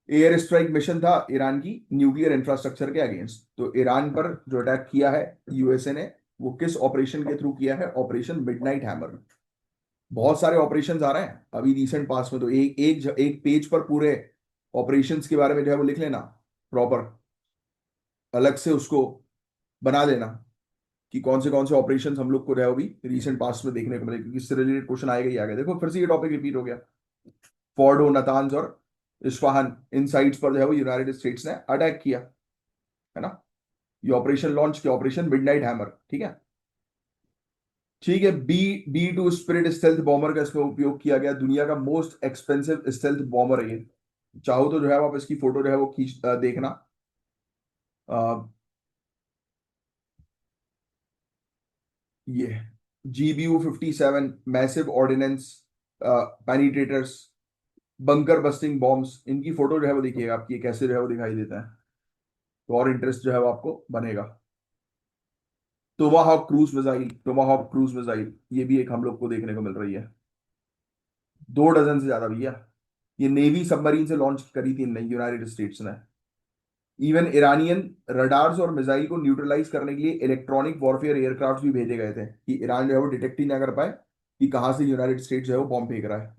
एयर स्ट्राइक मिशन था ईरान की न्यूक्लियर इंफ्रास्ट्रक्चर के अगेंस्ट। तो ईरान पर जो अटैक किया है यूएसए ने, वो किस ऑपरेशन के थ्रू किया है? Operation midnight hammer. बहुत सारे ऑपरेशंस आ रहे हैं अभी रिसेंट पास में, तो एक पेज पर पूरे ऑपरेशंस के बारे में जो है वो लिख लेना, प्रॉपर अलग से उसको बना लेना कि कौन से ऑपरेशंस हम लोग को जो है वो भी रिसेंट पास्ट में देखने को मिले, क्योंकि इससे रिलेटेड क्वेश्चन आएगा ही आएगा। देखो फिर से ये टॉपिक रिपीट हो गया, फोर्डो, नतान्ज और इस्फहान, इन साइट्स पर जो है वो यूनाइटेड स्टेट्स ने अटैक किया, है ना। ये ऑपरेशन लॉन्च किया, ऑपरेशन मिडनाइट हैमर, ठीक है। ठीक है, बी 2 स्पिरिट स्टेल्थ बॉम्बर का इसमें उपयोग किया गया, दुनिया का मोस्ट एक्सपेंसिव स्टेल्थ बॉम्बर है ये। चाहो तो जो है आप इसकी फोटो जो है वो खींच देखना। ये GBU-57 massive ordnance penetrators, bunker busting bombs, इनकी फोटो जो है वो देखिएगा आपकी, ये कैसे जो है वो दिखाई देता है, तो और इंटरेस्ट जो है वो आपको बनेगा। Tomahawk cruise missile, Tomahawk cruise missile, ये भी एक हम लोग को देखने को मिल रही है, 2 डजन से ज्यादा भैया। ये नेवी सबमरीन से लॉन्च करी थी इनने, यूनाइटेड स्टेट्स ने। इवन ईरानियन रडार्स और मिसाइल को न्यूट्रलाइज करने के लिए इलेक्ट्रॉनिक वॉरफेयर एयरक्राफ्ट भी भेजे गए थे, कि ईरान जो है वो डिटेक्ट ही ना कर पाए कि कहाँ से यूनाइटेड स्टेट्स जो है वो बॉम्ब फेंक रहा है।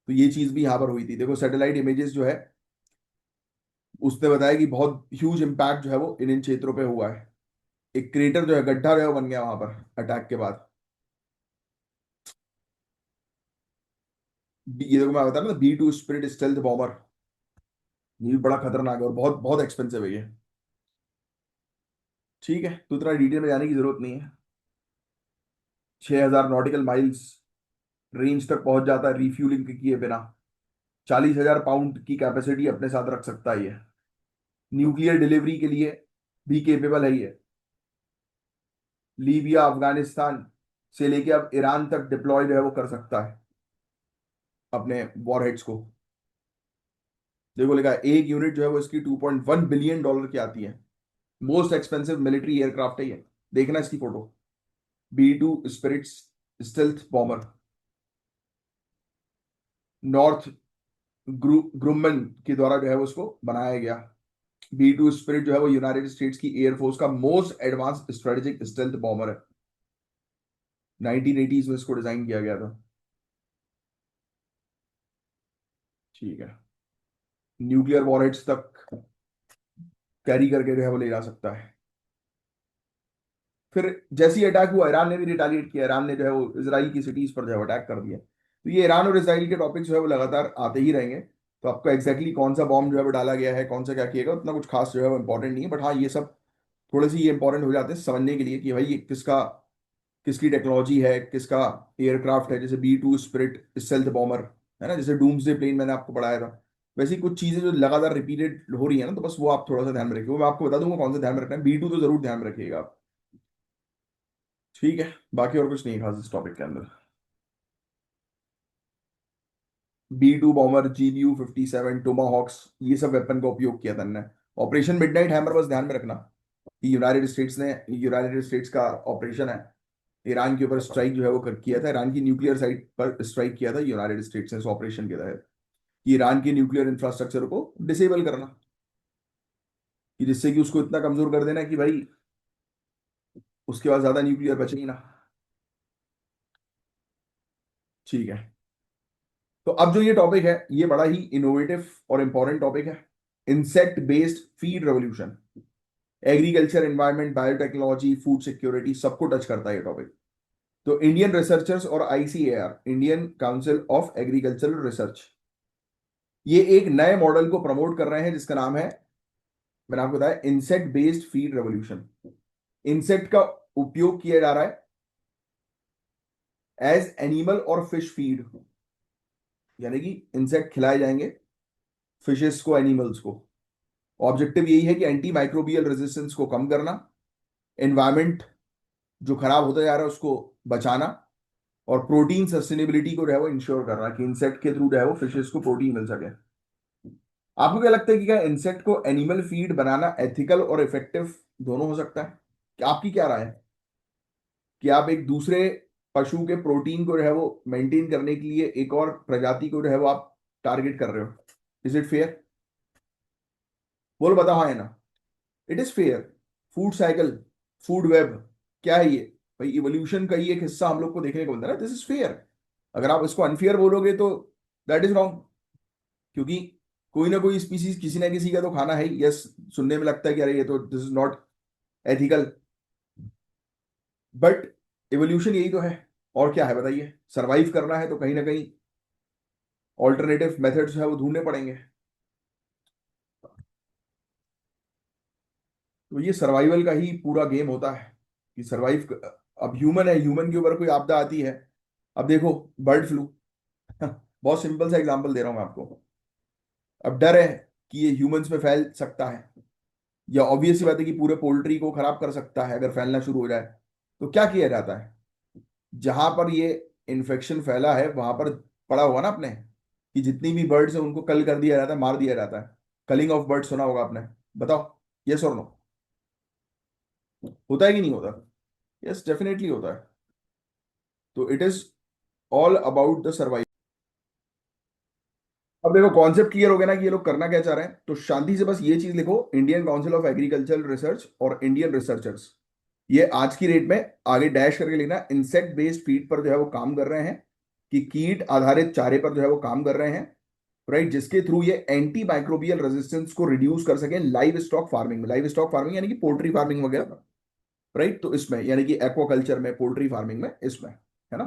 तो ये चीज भी यहाँ पर हुई थी। देखो सैटेलाइट इमेजेस जो है, उसने बताया कि बहुत ह्यूज इम्पैक्ट जो है वो इन क्षेत्रों पे हुआ है। एक क्रेटर जो है, गड्ढा जो है वो बन गया वहां पर अटैक के बाद। ये देखो मैं बता रहा था, B2 स्पिरिट स्टेल्थ बॉम्बर, ये भी बड़ा खतरनाक है और बहुत बहुत एक्सपेंसिव है ये। ठीक है, तो इतना डिटेल में जाने की जरूरत नहीं है। 6,000 नॉटिकल माइल्स रेंज तक पहुंच जाता है रिफ्यूलिंग किए बिना। 40,000 पाउंड की कैपेसिटी अपने साथ रख सकता है ये। न्यूक्लियर डिलीवरी के लिए भी केपेबल है ये। लीबिया, अफगानिस्तान से लेके अब ईरान तक डिप्लॉय जो है वो कर सकता है अपने वॉरहेड्स को। देखो लिखा है, एक यूनिट जो है वो इसकी $2.1 बिलियन की आती है। मोस्ट एक्सपेंसिव मिलिट्री एयरक्राफ्ट है ये, देखना इसकी photo. B2 spirits stealth bomber, Northrop Grumman के द्वारा जो है वो उसको बनाया गया। B2 स्पिरिट जो है वो यूनाइटेड स्टेट्स की एयरफोर्स का most advance strategic stealth bomber है। 1980s में इसको डिजाइन किया गया था। ठीक है, न्यूक्लियर वॉरहेड्स तक कैरी करके जो है वो ले जा सकता है। फिर जैसे ही अटैक हुआ, ईरान ने भी रिटालिएट किया, ईरान ने जो है वो इसराइल की सिटीज पर जो है अटैक कर दिया। तो ये ईरान और इसराइल के टॉपिक जो है वो लगातार आते ही रहेंगे। तो आपको एग्जैक्टली कौन सा बॉम्ब जो है वो डाला गया है, कौन सा क्या किएगा, उतना कुछ खास जो है वो इंपॉर्टेंट नहीं है, बट हाँ ये सब थोड़े से ये इंपॉर्टेंट हो जाते हैं समझने के लिए कि भाई ये किसका किसकी टेक्नोलॉजी है, किसका एयरक्राफ्ट है, जैसे B2 स्पिरिट स्टेल्थ बॉम्बर है ना, जैसे डूम्सडे प्लेन मैंने आपको पढ़ाया था। वैसे ही कुछ चीजें जो लगातार रिपीटेड हो रही है ना, तो बस वो आप थोड़ा सा ध्यान में रखिए, वो मैं आपको बता दूंगा कौन सा ध्यान में रखना है। B2 तो जरूर ध्यान में रखिएगा आप। ठीक है, बाकी और कुछ नहीं खास इस टॉपिक के अंदर। B2 बॉम्बर, GBU-57 टोमाहॉक्स, ये सब वेपन का उपयोग किया था ने। ऑपरेशन मिडनाइट हैमर बस ध्यान में रखना कि यूनाइटेड स्टेट्स का ऑपरेशन है। ईरान के ऊपर स्ट्राइक जो है वो किया था, ईरान की न्यूक्लियर साइट पर स्ट्राइक किया था यूनाइटेड स्टेट्स ने इस ऑपरेशन के तहत, कि ईरान के न्यूक्लियर इंफ्रास्ट्रक्चर को डिसेबल करना, कि जिससे कि उसको इतना कमजोर कर देना कि भाई उसके पास ज्यादा न्यूक्लियर बचे ही ना। ठीक है, तो अब जो ये टॉपिक है ये बड़ा ही इनोवेटिव और इंपॉर्टेंट टॉपिक है। Insect based feed revolution, agriculture, environment, biotechnology, food security, सबको टच करता है ये टॉपिक। तो इंडियन रिसर्चर्स और ICAR, Indian council of agricultural research, ये एक नए मॉडल को प्रमोट कर रहे हैं जिसका नाम है, मैंने आपको बताया, insect based feed revolution. Insect का उपयोग किया जा रहा है एज एनिमल और फिश फीड, यानी कि इंसेक्ट खिलाए जाएंगे फिशेस को, एनिमल्स को। ऑब्जेक्टिव यही है कि एंटी माइक्रोबियल रेजिस्टेंस को कम करना, एनवायरमेंट जो खराब होता जा रहा है उसको बचाना, और प्रोटीन सस्टेनेबिलिटी को जो है वो इंश्योर करना कि इंसेक्ट के थ्रू जो है वो फिशेस को प्रोटीन मिल सके। आपको क्या लगता है कि क्या इंसेक्ट को एनिमल फीड बनाना एथिकल और इफेक्टिव दोनों हो सकता है? आपकी क्या राय है कि आप एक दूसरे पशु के प्रोटीन को जो है वो मेंटेन करने के लिए एक और प्रजाति को जो है वो आप टारगेट कर रहे हो? Is it fair? बोलो, बताओ हाँ है ना। It is fair. Food cycle, food web, क्या है ये? भाई इवोल्यूशन का ही एक हिस्सा हम लोग को देखने को मिलता है ना, दिस इज फेयर। अगर आप इसको अनफेयर बोलोगे तो दैट इज रॉन्ग, क्योंकि कोई ना कोई स्पीसीज किसी ना किसी का तो खाना है। यस, सुनने में लगता है कि अरे ये तो this is not ethical, but evolution यही तो है। और क्या है बताइए, सरवाइव करना है तो कहीं ना कहीं ऑल्टरनेटिव मेथड्स है वो ढूंढने पड़ेंगे। तो ये सर्वाइवल का ही पूरा गेम होता है कि सर्वाइव। अब ह्यूमन है, ह्यूमन के ऊपर कोई आपदा आती है, अब देखो बर्ड फ्लू, बहुत सिंपल सा एग्जांपल दे रहा हूं मैं आपको। अब डर है कि ये ह्यूमंस में फैल सकता है, या ऑब्वियस सी बात है कि पूरे पोल्ट्री को खराब कर सकता है अगर फैलना शुरू हो जाए। तो क्या किया जाता है, जहां पर ये इन्फेक्शन फैला है वहां पर पड़ा हुआ ना अपने, कि जितनी भी बर्ड्स है उनको कल कर दिया जाता है, मार दिया जाता है। कलिंग ऑफ बर्ड सुना होगा आपने, बताओ यस और नो, होता है कि नहीं होता? यस, डेफिनेटली होता है। तो it is all about the survival. अब देखो कॉन्सेप्ट क्लियर हो गया ना कि ये लोग करना क्या चाह रहे हैं, तो शांति से बस ये चीज लिखो, Indian council of agricultural research और इंडियन रिसर्चर्स, ये आज की डेट में आगे डैश करके लिखना, इंसेक्ट बेस्ड फीड पर जो है वो काम कर रहे हैं, कि कीट आधारित चारे पर जो है वो काम कर रहे हैं, राइट, जिसके थ्रू ये एंटी माइक्रोबियल रेजिस्टेंस को रिड्यूस कर सकें लाइव स्टॉक फार्मिंग में। लाइव स्टॉक फार्मिंग यानी कि पोल्ट्री फार्मिंग वगैरह, राइट, तो इसमें यानी कि एक्वाकल्चर में, पोल्ट्री फार्मिंग में, इसमें, है ना।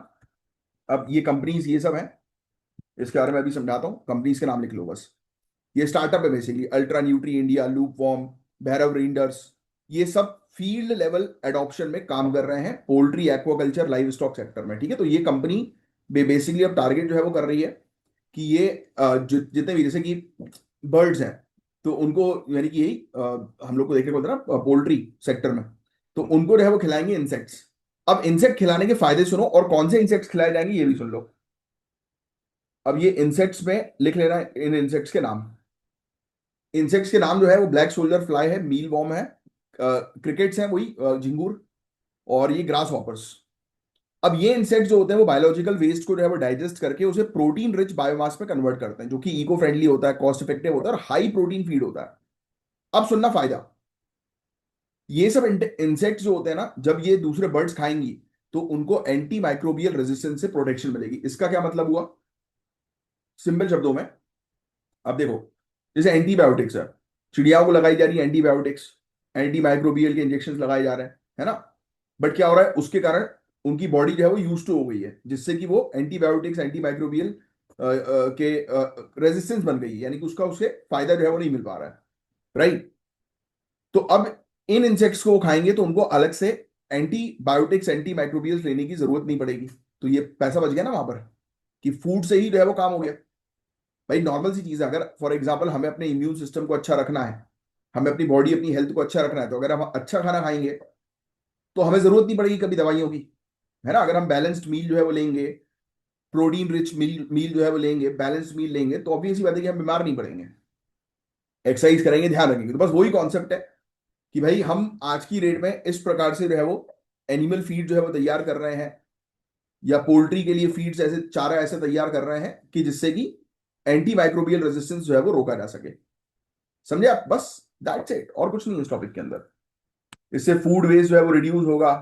अब ये कंपनीज ये सब है, इसके बारे में अभी समझाता हूँ, कंपनीज के नाम लिख लो बस। ये स्टार्टअप है basically, ultra nutri India, loop worm, Bhairav renders, ये सब फील्ड लेवल एडॉप्शन में काम कर रहे हैं poultry, aquaculture, live stock sector में। ठीक है, तो ये कंपनी बेसिकली अब टारगेट जो है वो कर रही है कि ये जितने भी जैसे कि बर्ड्स हैं, तो उनको यानी कि यही हम लोग को देखने को मिलता है ना पोल्ट्री सेक्टर में, तो उनको जो है वो खिलाएंगे इंसेक्ट्स। अब इंसेक्ट खिलाने के फायदे सुनो, और कौन से इंसेक्ट्स खिलाए जाएंगे ये भी सुन लो। अब ये इंसेक्ट्स में लिख लेना इन इंसेक्ट्स के नाम। इंसेक्ट्स के नाम जो है वो ब्लैक सोल्जर फ्लाई है, मील वॉर्म है, क्रिकेट्स हैं वही, झिंगूर, और ये ग्रास हॉपर्स। अब ये इंसेक्ट जो होते हैं वो बायोलॉजिकल वेस्ट को जो है वो डाइजेस्ट करके उसे प्रोटीन रिच बायोमास में कन्वर्ट करते हैं, जो कि इको फ्रेंडली होता है, कॉस्ट इफेक्टिव होता है, और हाई प्रोटीन फीड होता है। अब सुनना फायदा, ये सब इंसेक्ट जो होते हैं ना, जब ये दूसरे बर्ड्स खाएंगी तो उनको एंटी माइक्रोबियल रेजिस्टेंस से प्रोटेक्शन मिलेगी। इसका क्या मतलब हुआ सिंपल शब्दों में? अब देखो, जैसे एंटीबायोटिक्स है, चिड़ियाओं को लगाई जा रही है एंटीबायोटिक्स, एंटी माइक्रोबियल के इंजेक्शन लगाए जा रहे हैं, है ना। बट क्या हो रहा है उसके कारण, उनकी बॉडी जो है वो यूज टू हो गई है, जिससे कि वो एंटीबायोटिक्स, एंटी माइक्रोबियल के रेजिस्टेंस बन गई है, यानी कि उसका उसे फायदा जो है वो नहीं मिल पा रहा है, राइट। तो अब इन इंसेक्ट्स को वो खाएंगे तो उनको अलग से एंटीबायोटिक्स एंटी माइक्रोबियल्स लेने की जरूरत नहीं पड़ेगी। तो ये पैसा बच गया ना वहां पर, कि फूड से ही जो है वो काम हो गया। भाई नॉर्मल सी चीज है, अगर फॉर एग्जाम्पल हमें अपने इम्यून सिस्टम को अच्छा रखना है, हमें अपनी बॉडी अपनी हेल्थ को अच्छा रखना है, तो अगर हम अच्छा खाना खाएंगे तो हमें जरूरत नहीं पड़ेगी कभी दवाइयों की, है ना। अगर हम बैलेंस्ड मील जो है वो लेंगे, प्रोटीन रिच मील मील जो है वो लेंगे, बैलेंस्ड मील लेंगे, तो ऑब्वियस सी बात है कि हम बीमार नहीं पड़ेंगे। एक्सरसाइज करेंगे, ध्यान रखेंगे, तो बस वही कॉन्सेप्ट है कि भाई हम आज की डेट में इस प्रकार से जो है वो एनिमल फीड जो है वो तैयार कर रहे हैं, या पोल्ट्री के लिए फीड्स ऐसे चारा ऐसे तैयार कर रहे हैं कि जिससे कि एंटी माइक्रोबियल रेजिस्टेंस जो है वो रोका जा सके। समझे आप, बस दैट्स इट, और कुछ नहीं है इस टॉपिक के अंदर। इससे फूड वेस्ट जो है वो रिड्यूस होगा।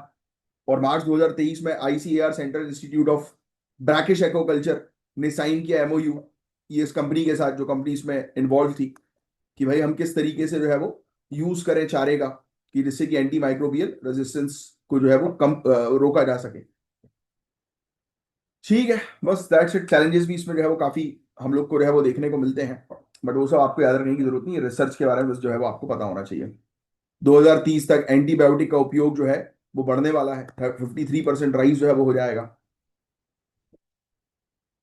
और मार्च 2023 में ICAR central institute of brackish aquaculture ने साइन किया एमओयू ये इस कंपनी के साथ, जो कंपनी इसमें इन्वॉल्व थी, कि भाई हम किस तरीके से जो है वो यूज करें चारे का, कि जिससे कि एंटी माइक्रोबियल रेजिस्टेंस को जो है वो कम रोका जा सके। ठीक है, बस दैट्स इट। चैलेंजेस भी इसमें जो है वो काफी हम लोग को जो है वो देखने को मिलते हैं, बट वो सब आपको याद रखने की जरूरत नहीं है। रिसर्च के बारे में बस जो है वो आपको पता होना चाहिए। 2030 तक एंटीबायोटिक का उपयोग जो है वो बढ़ने वाला है, 53% राइज जो है वो हो जाएगा।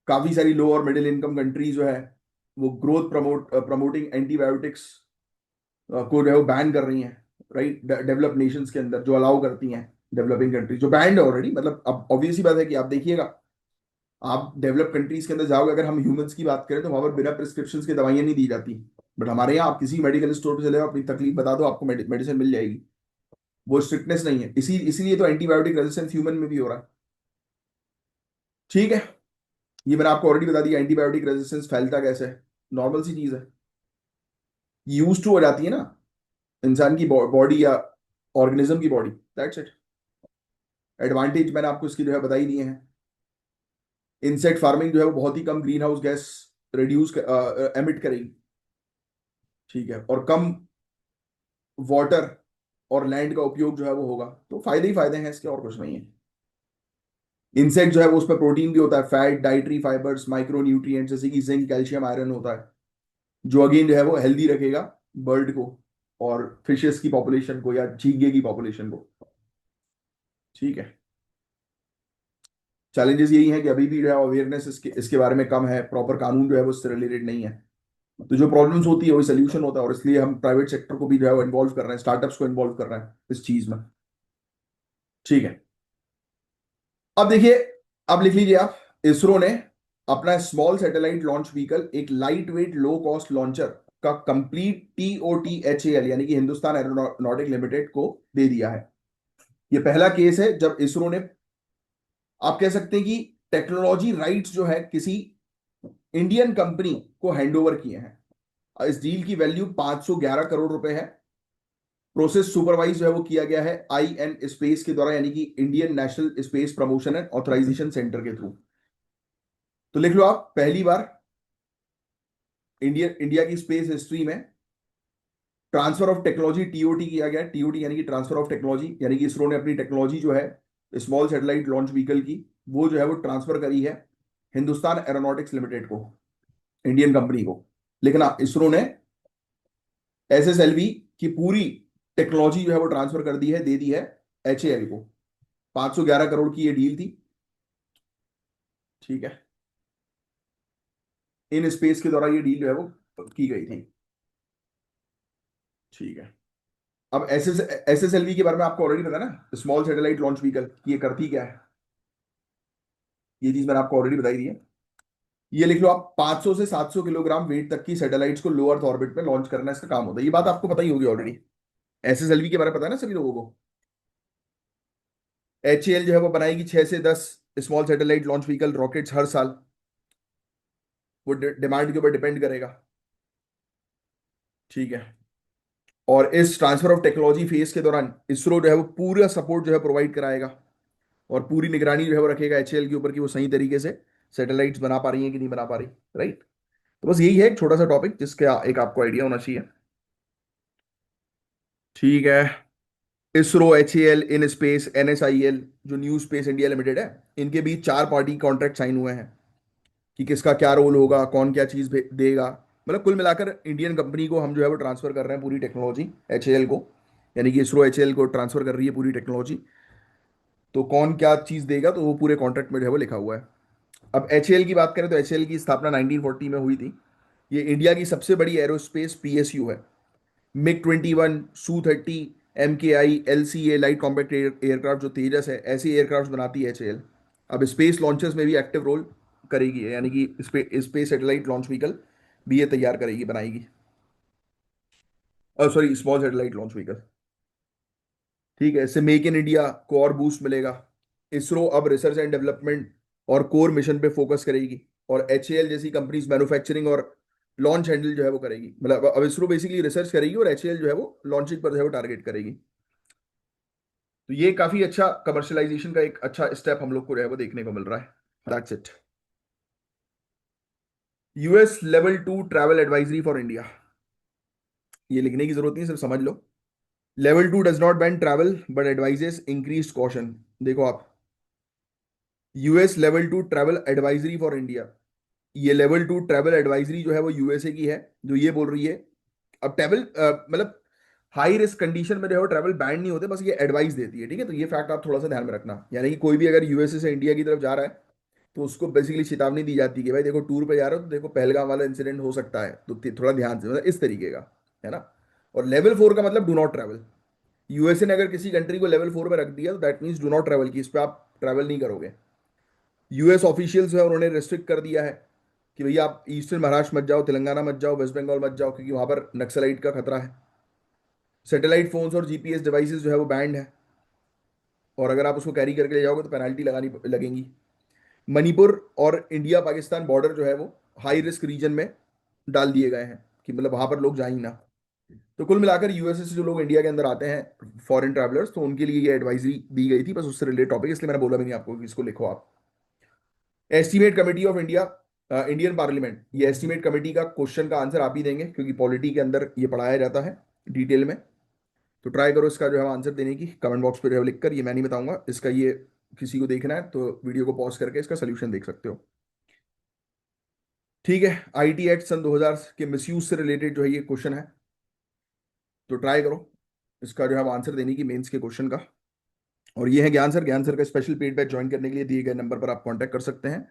काफी सारी लो और मिडिल इनकम कंट्रीज जो है वो ग्रोथ प्रमोटिंग एंटीबायोटिक्स को जो है वो बैन कर रही हैं, राइट। डेवलप नेशंस के अंदर जो अलाउ करती हैं, डेवलपिंग कंट्रीज जो बैंड है ऑलरेडी, मतलब अब ऑब्वियस ही बात है कि आप देखिएगा, आप डेवलप कंट्रीज के अंदर जाओगे, अगर हम ह्यूमंस की बात करें तो वहां पर बिना प्रिस्क्रिप्शन की दवाइयां नहीं दी जाती। बट हमारे यहाँ आप किसी मेडिकल स्टोर पे चले जाओ, अपनी तकलीफ बता दो, आपको मेडिसिन मिल जाएगी। वो स्ट्रिक्टनेस नहीं है, इसीलिए तो एंटीबायोटिक रेजिस्टेंस ह्यूमन में भी हो रहा है। ठीक है, ये मैंने आपको ऑलरेडी बता दिया एंटीबायोटिक रेजिस्टेंस फैलता कैसे है, नॉर्मल सी चीज है, यूज टू हो जाती है ना इंसान की बॉडी या ऑर्गेनिज्म की बॉडी, दैट्स इट। एडवांटेज मैंने आपको इसकी जो है बताई दिए हैं। इंसेक्ट फार्मिंग जो है वो बहुत ही कम greenhouse gas reduce emit करेगी, ठीक है, और कम वाटर और लैंड का उपयोग जो है वो होगा, तो फायदे ही फायदे हैं इसके, और कुछ नहीं है। इंसेक्ट जो है वो उसमें प्रोटीन भी होता है, fat, dietary fibres, micro nutrients जैसे कि जिंक, कैल्शियम, आयरन होता है, जो अगेन जो है वो हेल्दी रखेगा बर्ड को और फिशेस की पॉपुलेशन को या झींगे की पॉपुलेशन को। ठीक है, चैलेंजेस यही है कि अभी भी जो है अवेयरनेस इसके इसके बारे में कम है, प्रॉपर कानून जो है वो इससे रिलेटेड नहीं है। तो जो प्रॉब्लम्स होती है वही सोल्यूशन होता है, और इसलिए हम प्राइवेट सेक्टर को भी जो है वो इन्वॉल्व कर रहे हैं, स्टार्टअप्स को इन्वॉल्व कर रहे हैं इस चीज में। ठीक है, अब देखिए, अब लिख लीजिए आप, इसरो ने अपना स्मॉल सैटेलाइट लॉन्च व्हीकल, एक light weight low cost launcher का कंप्लीट TOTHAL यानी कि हिंदुस्तान एरोनॉटिक लिमिटेड को दे दिया है। ये पहला केस है जब इसरो ने, आप कह सकते हैं कि टेक्नोलॉजी राइट्स जो है किसी इंडियन कंपनी को हैंडओवर किए हैं। इस डील की वैल्यू 511 करोड़ रुपए है। प्रोसेस सुपरवाइज जो है वो किया गया है IN स्पेस के द्वारा, यानी कि Indian national space promotion and authorization centre के थ्रू। तो लिख लो आप, पहली बार इंडिया की स्पेस हिस्ट्री में ट्रांसफर ऑफ टेक्नोलॉजी TOT किया गया। TOT यानी कि ट्रांसफर ऑफ टेक्नोलॉजी, यानी कि इसरो ने अपनी टेक्नोलॉजी जो है स्मॉल सैटेलाइट लॉन्च व्हीकल की, वो जो है वो ट्रांसफर करी है हिंदुस्तान एरोनॉटिक्स लिमिटेड को, इंडियन कंपनी को। लेकिन इसरो ने SSLV की पूरी टेक्नोलॉजी जो है वो ट्रांसफर कर दी है, दे दी है HAL को। 511 करोड़ की ये डील थी, ठीक है, इन स्पेस के द्वारा ये डील जो है वो की गई थी। ठीक है, अब SSLV के बारे में आपको ऑलरेडी पता है ना, स्मॉल सैटेलाइट लॉन्च व्हीकल, ये करती क्या है, ये चीज मैंने आपको ऑलरेडी बताई दी है। ये लिख लो आप, 500 से 700 किलोग्राम वेट तक की सैटेलाइट्स को लो अर्थ ऑर्बिट में लॉन्च करना इसका काम होता है। ये बात आपको पता ही होगी ऑलरेडी, SSLV के बारे में पता है ना सभी लोगों को। HAL जो है वो बनाएगी 6 से 10 small satellite launch vehicle rockets हर साल, वो डिमांड के ऊपर डिपेंड करेगा। ठीक है, और इस ट्रांसफर ऑफ टेक्नोलॉजी फेज के दौरान इसरो जो है वो पूरा सपोर्ट जो है प्रोवाइड कराएगा, और पूरी निगरानी जो है वो रखेगा HAL के ऊपर कि वो सही तरीके से सैटेलाइट्स बना पा रही है कि नहीं बना पा रही, राइट। तो बस यही है एक छोटा सा टॉपिक जिसका एक आपको आइडिया होना चाहिए। ठीक है, ISRO, HAL, in space, NSIL, जो न्यू स्पेस इंडिया लिमिटेड है, इनके बीच 4 पार्टी कॉन्ट्रैक्ट साइन हुए हैं कि किसका क्या रोल होगा, कौन क्या चीज देगा। मतलब कुल मिलाकर इंडियन कंपनी को हम जो है वो ट्रांसफर कर रहे हैं पूरी टेक्नोलॉजी HAL को, यानी कि इसरो HAL को ट्रांसफर कर रही है पूरी टेक्नोलॉजी। तो कौन क्या चीज देगा, तो वो पूरे कॉन्ट्रैक्ट में जो है वो लिखा हुआ है। अब एचएएल की बात करें तो एचएएल की स्थापना 1940 में हुई थी। ये इंडिया की सबसे बड़ी एरोस्पेस पीएसयू है। MiG 21, Su-30, MKI, LCA light combat aircraft जो तेजस है, ऐसे एयरक्राफ्ट बनाती है एचएएल। अब स्पेस लॉन्चर्स में भी एक्टिव रोल करेगी, यानी कि स्पेस सैटेलाइट लॉन्च व्हीकल भी ये तैयार करेगी, बनाएगी। Sorry, small satellite launch vehicle. ठीक है, इससे मेक इन इंडिया को और बूस्ट मिलेगा। इसरो अब रिसर्च एंड डेवलपमेंट और कोर मिशन पे फोकस करेगी। और एचएएल जैसी कंपनीज मैन्युफैक्चरिंग और लॉन्च हैंडल जो है वो करेगी। मतलब अब इसरो बेसिकली रिसर्च करेगी और एचएएल जो है वो लॉन्चिंग पर जो है वो टारगेट करेगी। तो ये काफी अच्छा कमर्शलाइजेशन का एक अच्छा स्टेप हम लोग को जो है वो देखने को मिल रहा है। That's it. US level 2 travel advisory for India. ये लिखने की जरूरत नहीं, सिर्फ समझ लो। Level 2 does not ban travel but advises increase caution. देखो आप, US level 2 travel advisory for India. ये लेवल 2 ट्रैवल एडवाइजरी जो है वो यूएसए की है, जो ये बोल रही है अब ट्रैवल मतलब हाई रिस्क कंडीशन में जो है वो ट्रैवल बैंड नहीं होते, बस ये एडवाइस देती है। ठीक है, तो ये फैक्ट आप थोड़ा सा ध्यान में रखना। यानी कि कोई भी अगर यूएसए से इंडिया की तरफ जा रहा है तो उसको बेसिकली चेतावनी दी जाती है कि भाई देखो, टूर पे जा रहे हो तो देखो पहलगाम वाला इंसिडेंट हो सकता है, तो थोड़ा ध्यान से, मतलब इस तरीके का, है ना। और लेवल 4 का मतलब डू नॉट ट्रैवल। यूएसए ने अगर किसी कंट्री को लेवल 4 में रख दिया तो that means do not travel, की इस पर आप ट्रैवल नहीं करोगे। यूएस ऑफिशियल्स है उन्होंने रेस्ट्रिक्ट कर दिया है कि भैया आप ईस्टर्न महाराष्ट्र मत जाओ, तेलंगाना मत जाओ, वेस्ट बंगाल मत जाओ, क्योंकि वहां पर नक्सलाइट का खतरा है। सैटेलाइट फोन्स और जीपीएस डिवाइसेस जो है वो बैंड है, और अगर आप उसको कैरी करके ले जाओगे तो पेनाल्टी लगानी लगेंगी। मणिपुर और इंडिया पाकिस्तान बॉर्डर जो है वो हाई रिस्क रीजन में डाल दिए गए हैं, कि मतलब वहां पर लोग जाए ही ना। तो कुल मिलाकर यूएसए से जो लोग इंडिया के अंदर आते हैं, फॉरेन ट्रैवलर्स, तो उनके लिए ये एडवाइजरी दी गई थी, बस उससे रिलेटेड टॉपिक, इसलिए मैंने बोला भी नहीं आपको कि इसको लिखो आप। Estimate committee of India, Indian parliament, ये एस्टीमेट कमेटी का क्वेश्चन का आंसर आप ही देंगे, क्योंकि पॉलिटी के अंदर ये पढ़ाया जाता है डिटेल में। तो ट्राई करो इसका जो है आंसर देने की, कमेंट बॉक्स पे जो है लिख कर। ये मैं नहीं बताऊंगा इसका, ये किसी को देखना है तो वीडियो को पॉज करके इसका सोल्यूशन देख सकते हो। ठीक है, आईटी एक्ट सन 2000 के मिसयूज से रिलेटेड जो है ये क्वेश्चन है, तो ट्राई करो इसका जो है आंसर देने की, मेंस के क्वेश्चन का। और ये है ज्ञान सर। ज्ञान सर का स्पेशल पेड बैच ज्वाइन करने के लिए दिए गए नंबर पर आप कांटेक्ट कर सकते हैं।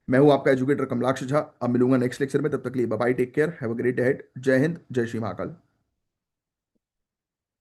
मैं हूं आपका एजुकेटर कमलाक्ष झा। अब मिलूंगा नेक्स्ट लेक्चर में, तब तक के लिए bye, take care, have a great head. जय हिंद, जय श्री महाकाल।